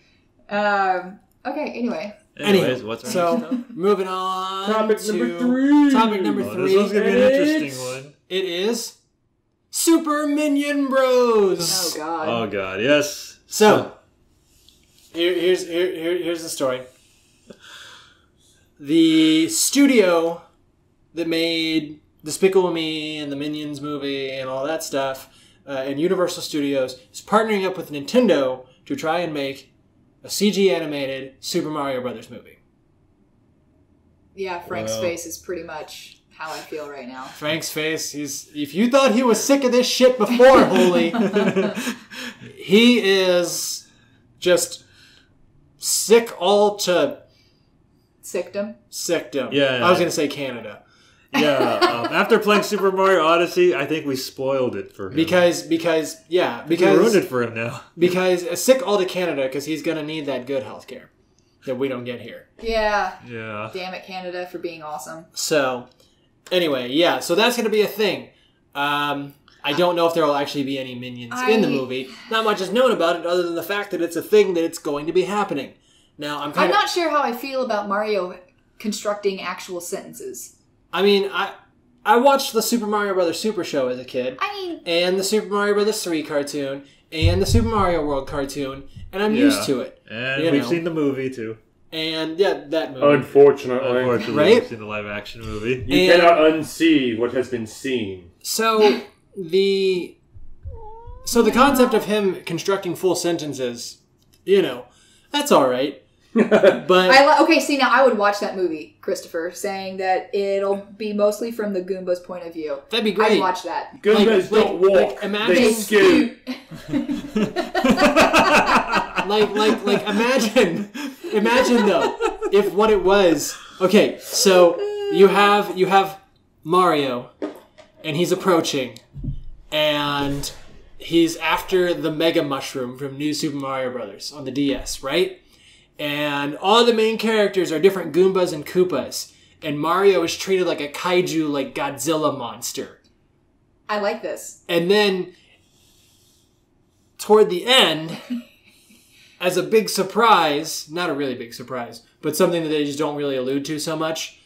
Okay. Anyway. Anyways, Anywho, what's our so next topic? moving on Topic to number 3. Topic number Oh, 3. this one's gonna be an interesting It's- one. It is Super Minion Bros. Oh God. Oh god, yes. So here's the story. The studio that made Despicable Me and the Minions movie and all that stuff, and Universal Studios, is partnering up with Nintendo to try and make a CG animated Super Mario Brothers movie. Yeah, Frank's Well. face is pretty much how I feel right now. Frank's face, if you thought he was sick of this shit before, Holy, he is just sick all to Sickdom. sickdom. Yeah. I was going to say Canada. Yeah, after playing Super Mario Odyssey, I think we spoiled it for him. Because we ruined it for him now. Because sick all to Canada because he's gonna need that good healthcare that we don't get here. Yeah. Yeah. Damn it, Canada, for being awesome. So, anyway, yeah. So that's gonna be a thing. I don't know if there will actually be any minions in the movie. Not much is known about it other than the fact that it's a thing that it's going to be happening. Now, I'm not sure how I feel about Mario constructing actual sentences. I mean, I watched the Super Mario Brothers Super Show as a kid. And the Super Mario Brothers 3 cartoon. And the Super Mario World cartoon. And I'm used to it. And we've seen the movie, too. And, yeah, that movie. Unfortunately. Right? We've seen the live-action movie. You cannot unsee what has been seen. So, the concept of him constructing full sentences, that's all right. But okay, see, now I would watch that movie, Christopher, saying that it'll be mostly from the Goomba's point of view. That'd be great. I'd watch that. Goombas don't walk. Imagine, they scoot. imagine though, if what it was. Okay, so you have Mario, and he's approaching, and he's after the Mega Mushroom from New Super Mario Brothers on the DS, right? And all the main characters are different Goombas and Koopas. And Mario is treated like a kaiju, like Godzilla monster. I like this. And then, toward the end, as a big surprise, not a really big surprise, but something that they just don't really allude to so much,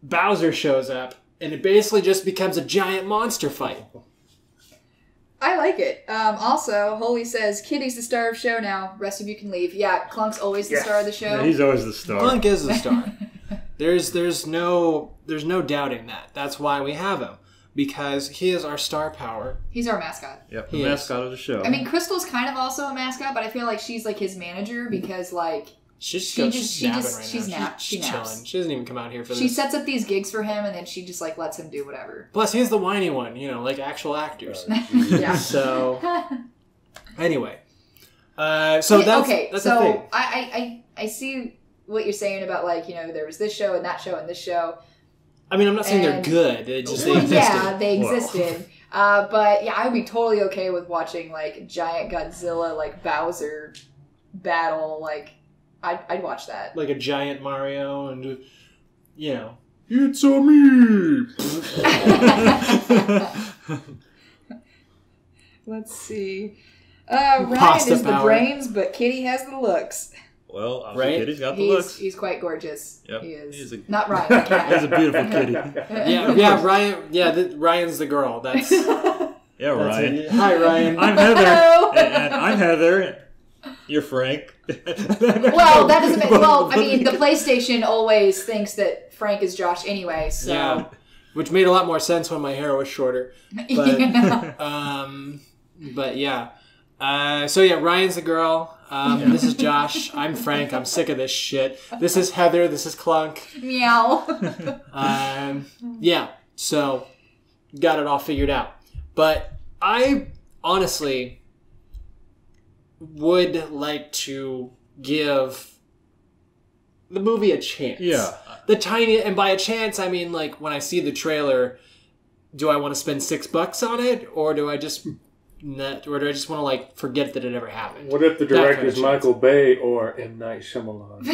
Bowser shows up. And it basically just becomes a giant monster fight. I like it. Also, Holy says, Kitty's the star of show now. Rest of you can leave. Yeah, Clunk's always the star of the show. Yeah, he's always the star. Clunk is the star. There's no doubting that. That's why we have him. Because he is our star power. He's our mascot. Yep, the mascot of the show. I mean, Crystal's kind of also a mascot, but I feel like she's like his manager because like... She's chilling. She doesn't even come out here for this. She sets up these gigs for him, and then she just like lets him do whatever. Plus, he's the whiny one, like actual actors. Yeah. So, anyway, that's the thing. I see what you're saying about like there was this show and that show and this show. I mean, I'm not saying they're good. They existed. Yeah, they existed. But yeah, I would be totally okay with watching like giant Godzilla like Bowser battle like. I'd watch that. Like a giant Mario and, It's a me! Let's see. Ryan is the brains, but Kitty has the looks. Well, right? Kitty's got the looks. He's quite gorgeous. Yep. He is. He's Not Ryan, the cat. He's a beautiful kitty. Yeah, Ryan. Yeah, Ryan's the girl. That's yeah, Ryan. Hi, Ryan. I'm Heather. And I'm Heather. You're Frank. Well, that doesn't make... Well, I mean, the PlayStation always thinks that Frank is Josh anyway, so... Yeah, which made a lot more sense when my hair was shorter. But, but yeah. So yeah, Ryan's the girl. This is Josh. I'm Frank. I'm sick of this shit. This is Heather. This is Clunk. Meow. Yeah, so got it all figured out. But I honestly... would like to give the movie a chance. Yeah. And by a chance, I mean, like, when I see the trailer, do I want to spend $6 on it? Or do I just want to, like, forget that it ever happened? What if the director is Michael Bay or M. Night Shyamalan?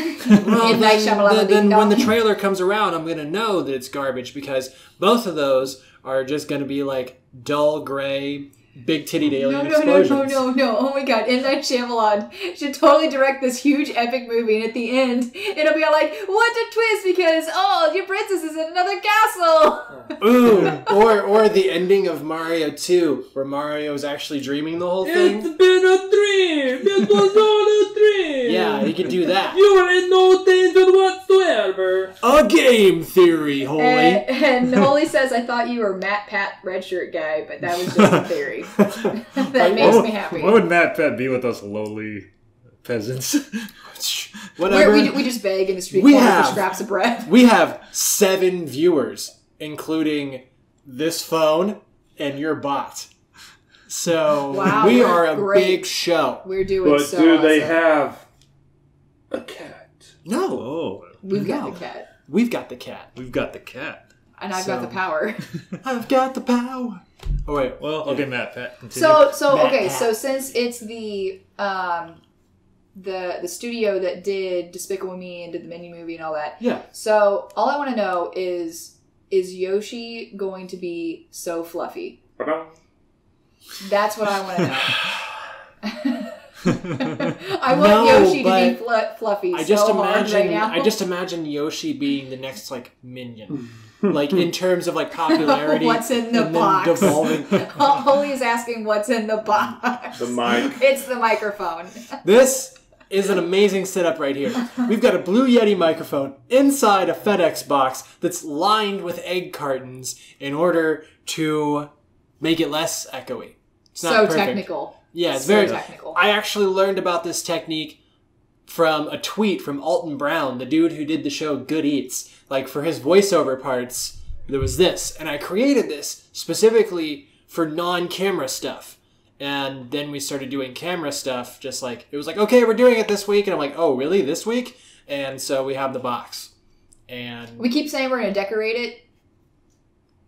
Well, then when the trailer comes around, I'm going to know that it's garbage because both of those are just going to be, like, dull gray... big-titted alien explosions. No. Oh my god. M. Night Shyamalan should totally direct this huge epic movie, and at the end, it'll be like, what a twist, because, your princess is in another castle! Ooh. Or the ending of Mario 2, where Mario is actually dreaming the whole thing. It's been a dream! It was all a dream! Yeah, he could do that. You are in no danger whatsoever! A game theory, Holy. And Holy says, I thought you were Matt Pat Redshirt guy, but that was just a theory. That makes me happy. Why would Matt Pat be with us lowly peasants? Whatever. We just beg in the street corner for scraps of bread. We have 7 viewers, including this phone and your bot. So we are a big show. We're doing but so do they awesome. have a cat? No. Oh. We've got the cat. We've got the cat. We've got the cat. And I've got the power. I've got the power. Oh wait. Well, okay, Matt. Pat, continue. So since it's the studio that did Despicable Me and did the Minion movie and all that. Yeah. So all I want to know is Yoshi going to be so fluffy? That's what I want to know. I want Yoshi to be fluffy I just imagine, right now. I just imagine Yoshi being the next like minion. Like in terms of like popularity. What's in the box? Devolving. Holly is asking what's in the box. The mic. It's the microphone. This is an amazing setup right here. We've got a Blue Yeti microphone inside a FedEx box that's lined with egg cartons in order to make it less echoey. It's not perfect. Technical. Yeah, it's so very technical. I actually learned about this technique from a tweet from Alton Brown, the dude who did the show Good Eats. Like, for his voiceover parts, there was this. And I created this specifically for non-camera stuff. And then we started doing camera stuff, just like, it was like, okay, we're doing it this week. And I'm like, oh, really? This week? And so we have the box. And we keep saying we're going to decorate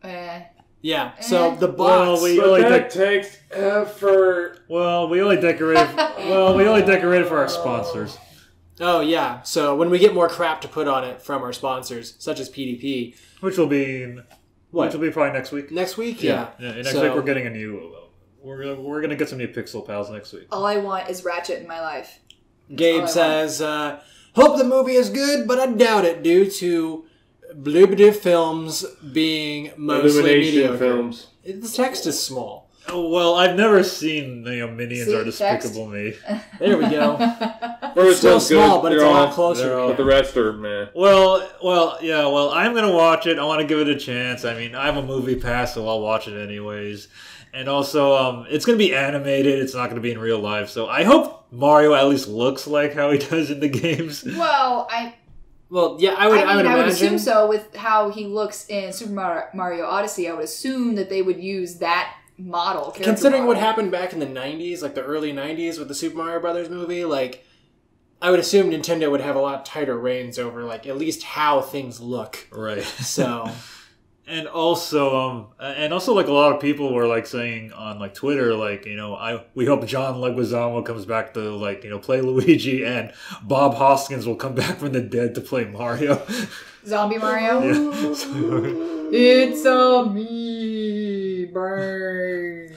it. Yeah, so the box. Well, that takes effort. Well, we only decorated. For our sponsors. Oh yeah, so when we get more crap to put on it from our sponsors, such as PDP, which will be probably next week. Next week, yeah. Next week we're getting a new. We're gonna get some new Pixel Pals next week. All I want is Ratchet in my life. Gabe says, "Hope the movie is good, but I doubt it due to Blubity Films being mostly mediocre." Films. The text is small. Oh, well, I've never seen Minions Are Despicable Me. There we go. It's still small, but it's a lot closer. But the rest are meh. Well, I'm gonna watch it. I want to give it a chance. I mean, I have a movie pass, so I'll watch it anyways. And also, it's going to be animated. It's not going to be in real life. So I hope Mario at least looks like how he does in the games. Well, yeah, I would imagine. Assume so with how he looks in Super Mario Odyssey. I would assume that they would use that model. Considering what happened back in the 90s, like the early 90s with the Super Mario Brothers movie, like, I would assume Nintendo would have a lot tighter reins over, like, at least how things look. Right. So... And also, like a lot of people were like saying on like Twitter, like we hope John Leguizamo comes back to play Luigi, and Bob Hoskins will come back from the dead to play Mario. Zombie Mario. Yeah. It's a me, burn.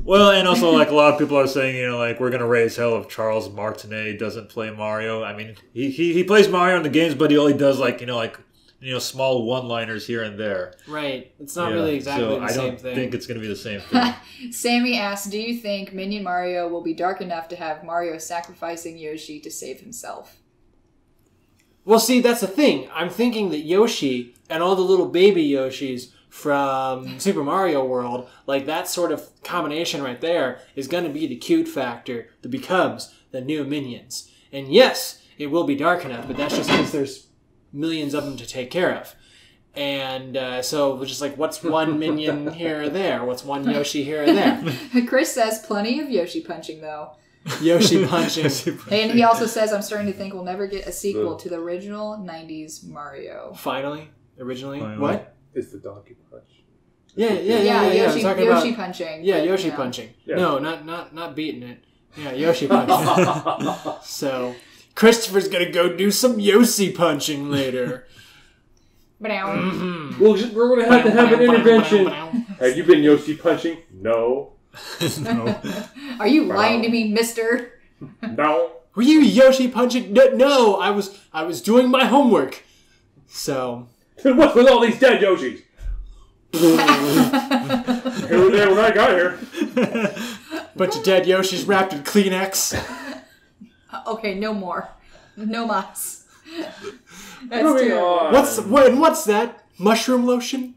Well, and also like a lot of people are saying, we're gonna raise hell if Charles Martinet doesn't play Mario. I mean, he plays Mario in the games, but he only does small one-liners here and there. Right. It's not really exactly the same thing. I don't think it's going to be the same thing. Sammy asks, do you think Minion Mario will be dark enough to have Mario sacrificing Yoshi to save himself? Well, see, that's the thing. I'm thinking that Yoshi and all the little baby Yoshis from Super Mario World, like that sort of combination right there, is going to be the cute factor that becomes the new minions. And yes, it will be dark enough, but that's just because there's millions of them to take care of. And so we're just like, what's one minion here or there? What's one Yoshi here or there? Chris says plenty of Yoshi punching, though. Yoshi punching. And he also says, I'm starting to think we'll never get a sequel to the original 90s Mario. Finally? What? It's the donkey punch. Yeah. Yoshi punching. Yeah, Yoshi punching. Yeah. No, not beating it. Yeah, Yoshi punching. So... Christopher's gonna go do some Yoshi punching later. Mm-hmm. We're gonna have to have an intervention. Have you been Yoshi punching? No. No. Are you lying to me, mister? No. Were you Yoshi punching? No, I was doing my homework. So. Then what's with all these dead Yoshis? They were there when I got here. Bunch of dead Yoshis wrapped in Kleenex. Okay, no more. No mas. That's Moving on. What's that? Mushroom lotion?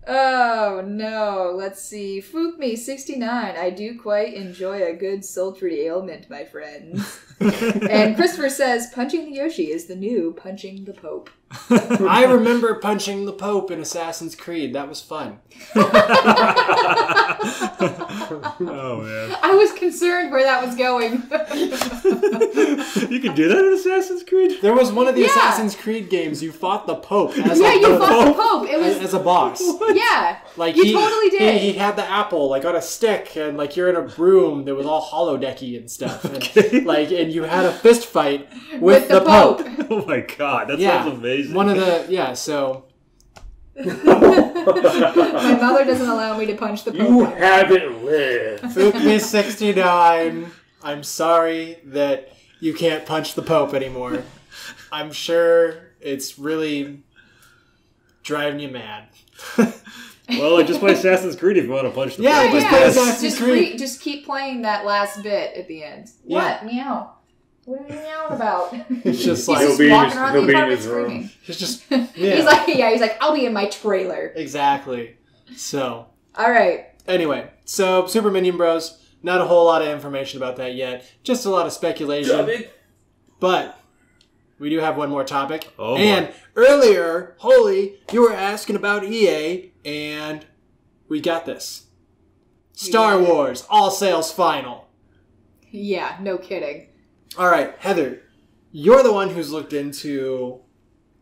Oh, no. Let's see. Fookme69. I do quite enjoy a good sultry ailment, my friends. And Christopher says, punching the Yoshi is the new punching the Pope. I remember punching the Pope in Assassin's Creed. That was fun. Oh, man. I was concerned where that was going. You can do that in Assassin's Creed? There was one of the Yeah. Assassin's Creed games. You fought the Pope as Yeah, a you fought the Pope. It was as a boss. yeah. Like You totally did. He had the apple like on a stick, and like you're in a room that was all holodecky and stuff. And, Okay. like, and you had a fist fight with the the Pope. Oh my god, that Yeah, sounds amazing. one of the so. My mother doesn't allow me to punch the Pope. You haven't lived. Fuke69, I'm sorry that you can't punch the Pope anymore. I'm sure it's really driving you mad. Well, like, just play Assassin's Creed if you want to punch the Yeah, Pope. just Yeah, play yeah. Assassin's Creed. Just keep playing that last bit at the end. Yeah. What? Meow. What are you meowing about? It's just He's like just He'll be in walking his- around he'll the be in apartment his room. screaming. it's just yeah. He's like, I'll be in my trailer. Exactly. So All right. anyway, so Super Minion Bros. Not a whole lot of information about that yet. Just a lot of speculation. But we do have one more topic. Oh, boy. and earlier, Holy, you were asking about EA, and we got this. Star got it. Wars, all sales final. Yeah, no kidding. All right, Heather, you're the one who's looked into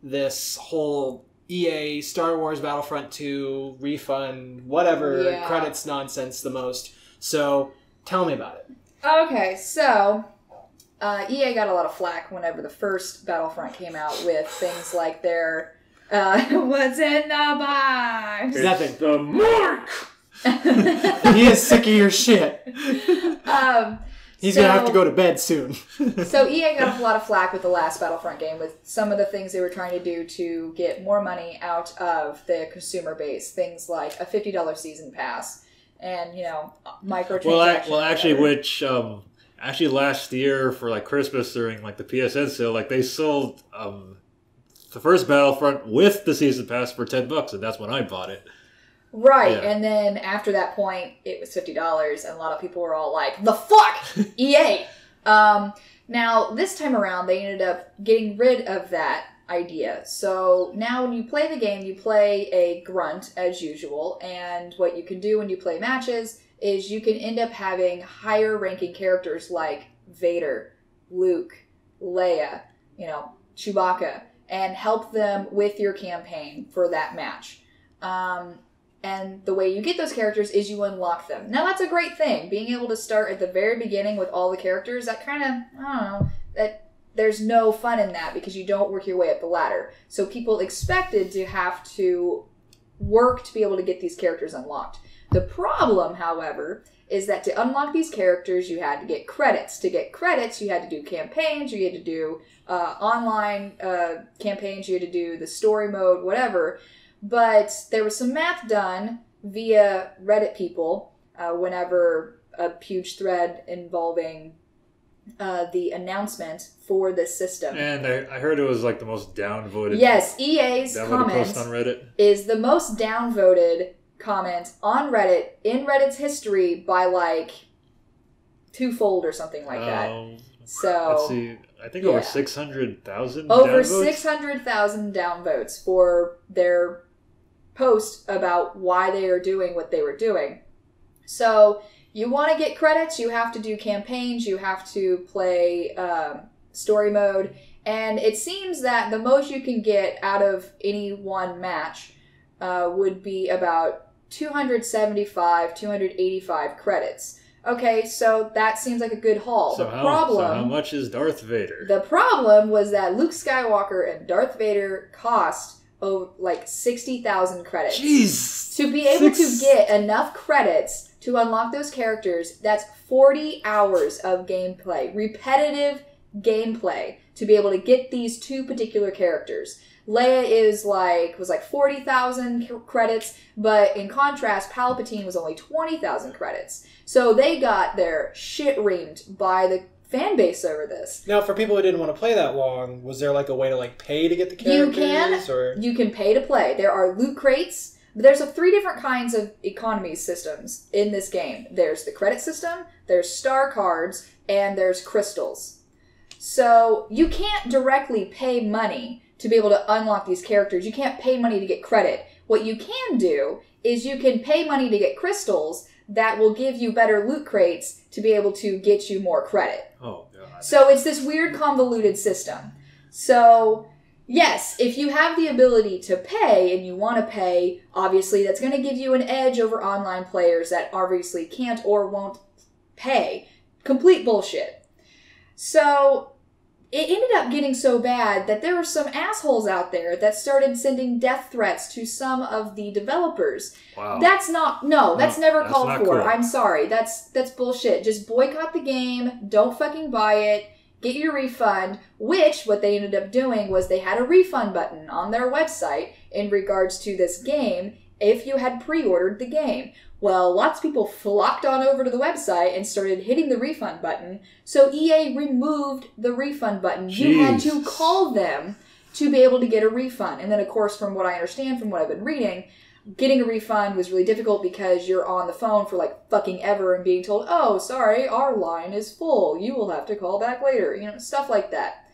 this whole EA Star Wars Battlefront 2 refund, whatever, Yeah. credits nonsense the most. So tell me about it. Okay, so EA got a lot of flack whenever the first Battlefront came out with things like their what's in the box? Nothing. It's the mark. He is sick of your shit. He's So- gonna have to go to bed soon. So EA got a lot of flack with the last Battlefront game with some of the things they were trying to do to get more money out of the consumer base. Things like a $50 season pass and, microtransactions. Well, actually, which actually last year for like Christmas during like the PSN sale, like they sold the first Battlefront with the season pass for $10, and that's when I bought it. Right, Yeah. and then after that point, it was $50, and a lot of people were all like, the fuck? EA! Now, this time around, they ended up getting rid of that idea. So now when you play the game, you play a grunt, as usual, and what you can do when you play matches is you can end up having higher-ranking characters like Vader, Luke, Leia, Chewbacca, and help them with your campaign for that match. And the way you get those characters is you unlock them. Now, that's a great thing. Being able to start at the very beginning with all the characters, that kind of, I don't know, that there's no fun in that because you don't work your way up the ladder. So people expected to have to work to be able to get these characters unlocked. The problem, however, is that to unlock these characters, you had to get credits. To get credits, you had to do campaigns, you had to do online campaigns, you had to do the story mode, whatever. But there was some math done via Reddit people whenever a huge thread involving the announcement for this system. And I heard it was like the most downvoted. Yes, EA's downvoted comment post on Reddit. is the most downvoted comment on Reddit in Reddit's history by like twofold or something like that. So Let's see. I think yeah. over 600,000 over downvotes? 600,000 downvotes for their post about why they are doing what they were doing. So you want to get credits, you have to do campaigns, you have to play story mode, and it seems that the most you can get out of any one match would be about 275, 285 credits. Okay, so that seems like a good haul. So The how much is Darth Vader? The problem was that Luke Skywalker and Darth Vader cost like 60,000 credits. Jeez! To be able to get enough credits to unlock those characters, that's 40 hours of gameplay, repetitive gameplay, to be able to get these two particular characters. Leia was like 40,000 credits, but in contrast, Palpatine was only 20,000 credits. So they got their shit reamed by the fan base over this. Now, for people who didn't want to play that long, was there like a way to like pay to get the characters? You can pay to play. There are loot crates. There's 3 different kinds of economy systems in this game. There's the credit system, there's star cards, and there's crystals. So you can't directly pay money to be able to unlock these characters. You can't pay money to get credit. What you can do is you can pay money to get crystals that will give you better loot crates to be able to get you more credit. Oh, God. So it's this weird convoluted system. So, yes, if you have the ability to pay and you want to pay, obviously that's going to give you an edge over online players that obviously can't or won't pay. Complete bullshit. So, it ended up getting so bad that there were some assholes out there that started sending death threats to some of the developers. Wow. That's never that's called not for. cool. I'm sorry. That's bullshit. Just boycott the game. Don't fucking buy it. Get your refund. Which, what they ended up doing was they had a refund button on their website in regards to this game if you had pre-ordered the game. Well, lots of people flocked on over to the website and started hitting the refund button, so EA removed the refund button. Jeez. You had to call them to be able to get a refund. And then, of course, from what I understand, from what I've been reading, getting a refund was really difficult because you're on the phone for like fucking ever and being told, oh, sorry, our line is full. You will have to call back later. You know, stuff like that.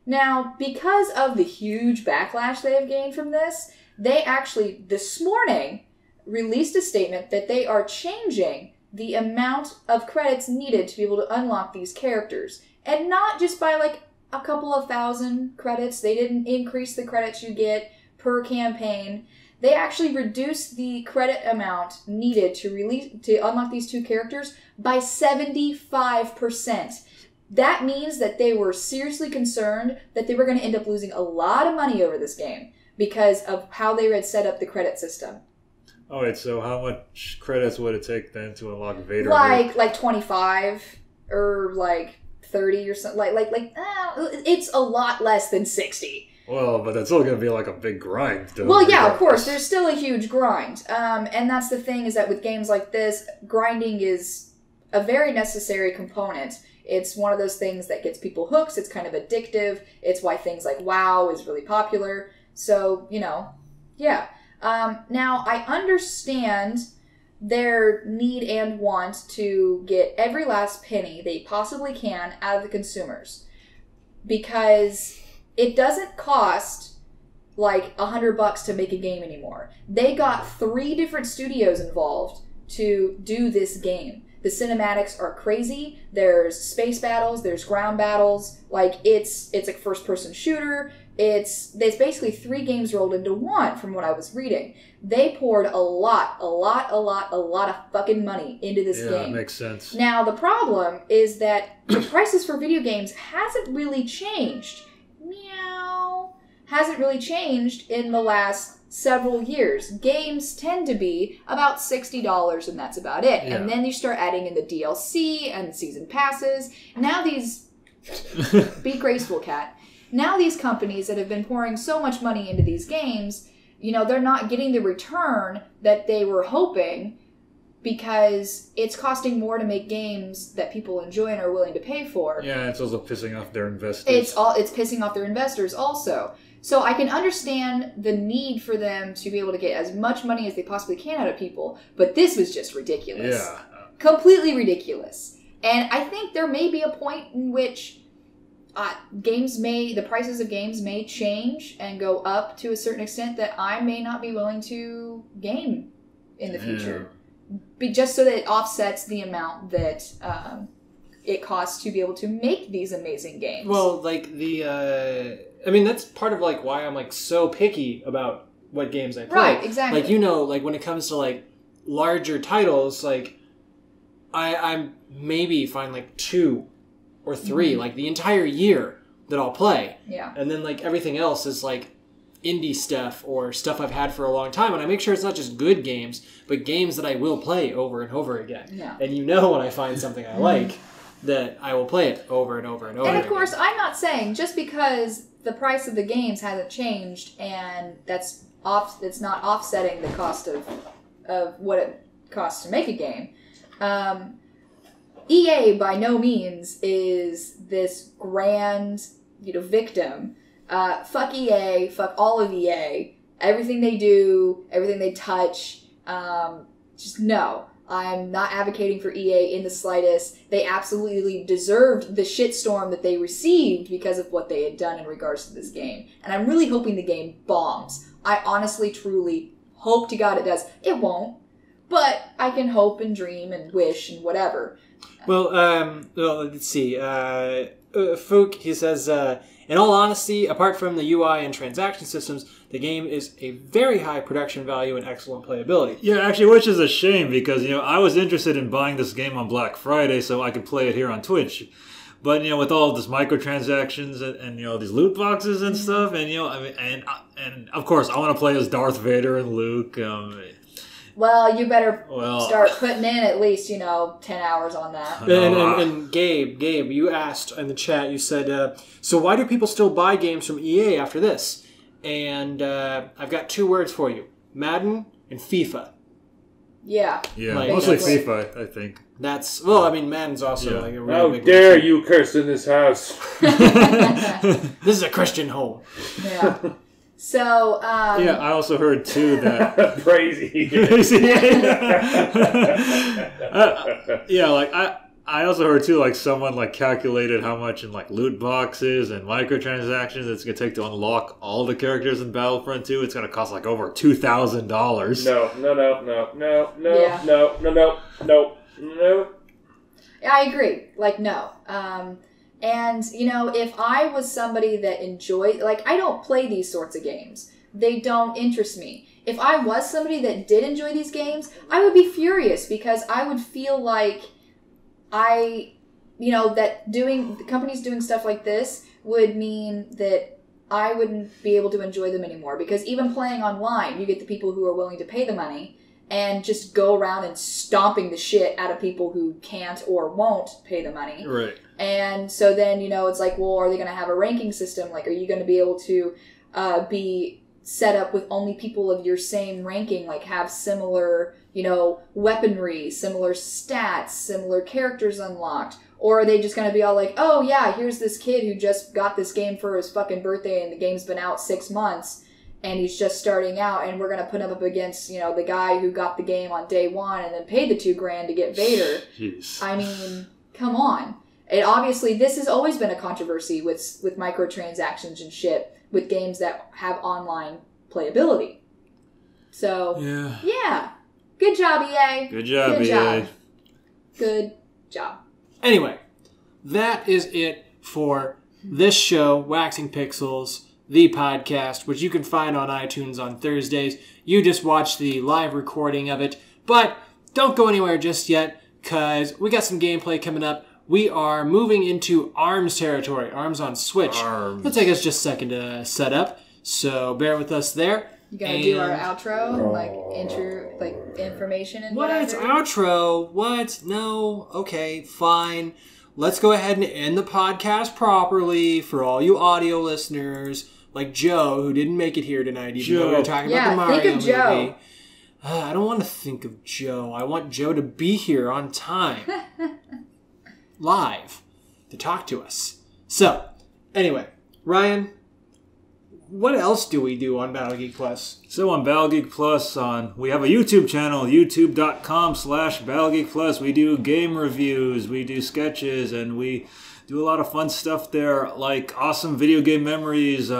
Now, because of the huge backlash they have gained from this, they actually, this morning, released a statement that they are changing the amount of credits needed to be able to unlock these characters. And not just by like a couple of thousand credits. They didn't increase the credits you get per campaign. They actually reduced the credit amount needed to unlock these two characters by 75%. That means that they were seriously concerned that they were going to end up losing a lot of money over this game because of how they had set up the credit system. Oh, wait, so how much credits would it take then to unlock Vader? Like 25 or like 30 or something. It's a lot less than 60. Well, but that's still going to be like a big grind. Well, yeah, of course. There's still a huge grind. And that's the thing, is that with games like this, grinding is a very necessary component. It's one of those things that gets people hooked. It's kind of addictive. It's why things like WoW is really popular. So, you know, yeah. Now, I understand their need and want to get every last penny they possibly can out of the consumers. Because it doesn't cost like $100 to make a game anymore. They got 3 different studios involved to do this game. The cinematics are crazy. There's space battles, there's ground battles. Like it's a first-person shooter. It's basically 3 games rolled into one, from what I was reading. They poured a lot of fucking money into this game. Yeah, that makes sense. Now, the problem is that the prices for video games hasn't really changed. Meow. Hasn't really changed in the last several years. Games tend to be about $60 and that's about it. Yeah. And then you start adding in the DLC and season passes. Now these... Be graceful, cat. Now these companies that have been pouring so much money into these games, you know, they're not getting the return that they were hoping because it's costing more to make games that people enjoy and are willing to pay for. Yeah, it's also pissing off their investors. It's pissing off their investors also. So I can understand the need for them to be able to get as much money as they possibly can out of people, but this was just ridiculous. Yeah. Completely ridiculous. And I think there may be a point in which the prices of games may change and go up to a certain extent that I may not be willing to game in the future. Just so that it offsets the amount that it costs to be able to make these amazing games. Well, like I mean, that's part of like why I'm like so picky about what games I play. Right, exactly. Like, you know, like when it comes to like larger titles, like I'm maybe find like 2 or 3 like the entire year that I'll play. Yeah. And then like everything else is like indie stuff or stuff I've had for a long time, and I make sure it's not just good games, but games that I will play over and over again. Yeah. And you know, when I find something I like, that I will play it over and over and over. And of course, I'm not saying just because the price of the games hasn't changed and it's not offsetting the cost of what it costs to make a game. EA by no means is this grand, victim. Fuck EA, fuck all of EA. Everything they do, everything they touch, just no. I'm not advocating for EA in the slightest. They absolutely deserved the shitstorm that they received because of what they had done in regards to this game. And I'm really hoping the game bombs. I honestly, truly hope to God it does. It won't. But I can hope and dream and wish and whatever. Well, let's see. Fook, he says, in all honesty, apart from the UI and transaction systems, the game is a very high production value and excellent playability. Yeah, actually, which is a shame because, I was interested in buying this game on Black Friday so I could play it here on Twitch. But, with all of this microtransactions and these loot boxes and stuff, and, and of course, I want to play as Darth Vader and Luke. Well, you better start putting in at least, 10 hours on that. And Gabe, you asked in the chat, you said, so why do people still buy games from EA after this? And I've got 2 words for you. Madden and FIFA. Yeah. Yeah, Like, mostly that's- FIFA, I think. That's, well, I mean, Madden's also like a really How big dare one. you curse in this house? This is a Christian home. Yeah. So, Yeah, I also heard, too, that... Crazy. I also heard too, someone calculated how much in loot boxes and microtransactions it's gonna take to unlock all the characters in Battlefront 2. It's gonna cost over $2,000. No. I agree. No. And, if I was somebody that enjoyed, I don't play these sorts of games. They don't interest me. If I was somebody that did enjoy these games, I would be furious because I would feel like that the companies doing stuff like this would mean that I wouldn't be able to enjoy them anymore. Because even playing online, you get the people who are willing to pay the money and just go around and stomping the shit out of people who can't or won't pay the money. Right. And so then, it's well, are they going to have a ranking system? Are you going to be able to be set up with only people of your same ranking, have similar, weaponry, similar stats, similar characters unlocked? Or are they just going to be all oh yeah, here's this kid who just got this game for his fucking birthday and the game's been out 6 months and he's just starting out and we're going to put him up against, the guy who got the game on day 1 and then paid the $2,000 to get Vader. Jeez. I mean, come on. This has always been a controversy with microtransactions and shit with games that have online playability. So, yeah. Good job, EA. Good job, EA. Good job. Anyway, that is it for this show, Waxing Pixels, the podcast, which you can find on iTunes on Thursdays. You just watched the live recording of it, but don't go anywhere just yet, because we got some gameplay coming up. We are moving into ARMS territory, ARMS on Switch. ARMS. It'll take us just a second to set up, so bear with us there. You gonna do our outro, information and What? whatever? Outro? What? No. Okay, fine. Let's go ahead and end the podcast properly for all you audio listeners, like Joe, who didn't make it here tonight, even though we were talking about the Mario think of movie. Joe. I don't want to think of Joe. I want Joe to be here on time. Live. To talk to us. So, anyway, Ryan, what else do we do on Battle Geek Plus? So on Battle Geek Plus, we have a YouTube channel, youtube.com/Battle Geek Plus. We do game reviews, we do sketches, and we do a lot of fun stuff there, like Awesome Video Game Memories.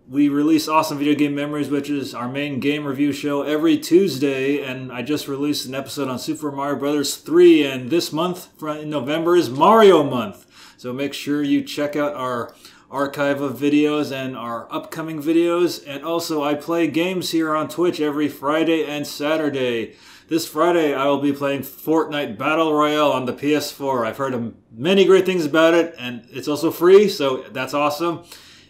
We release Awesome Video Game Memories, which is our main game review show, every Tuesday, and I just released an episode on Super Mario Bros. 3, and this month, in November, is Mario Month. So make sure you check out our archive of videos and our upcoming videos, and also I play games here on Twitch every Friday and Saturday. This Friday I will be playing Fortnite Battle Royale on the PS4. I've heard many great things about it, and it's also free, so that's awesome.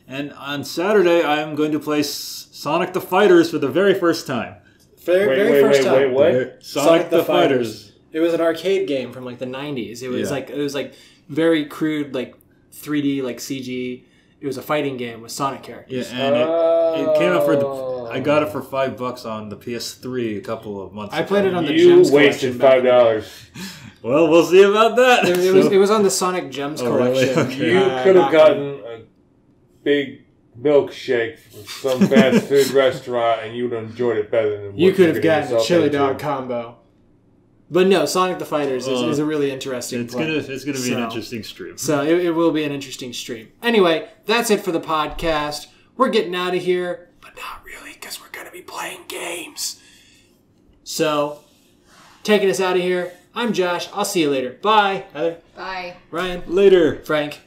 And on Saturday I am going to play Sonic the Fighters for the very first time. Very first time. What? Sonic the Fighters. It was an arcade game from the 90s. It was very crude 3D CG. It was a fighting game with Sonic characters. Yeah, and it came out I got it for $5 on the PS3 a couple of months ago. I played it on the You Gems wasted collection. $5. Well, we'll see about that. It was on the Sonic Gems really? collection. Okay. You could have gotten a big milkshake from some fast food restaurant and you would have enjoyed it better than what You could have getting gotten a yourself chili into. dog combo. But no, Sonic the Fighters is a really interesting It's play. gonna be an interesting stream. So it will be an interesting stream. Anyway, that's it for the podcast. We're getting out of here, but not really, because we're going to be playing games. So, taking us out of here, I'm Josh. I'll see you later. Bye. Heather. Bye. Ryan. Later. Frank.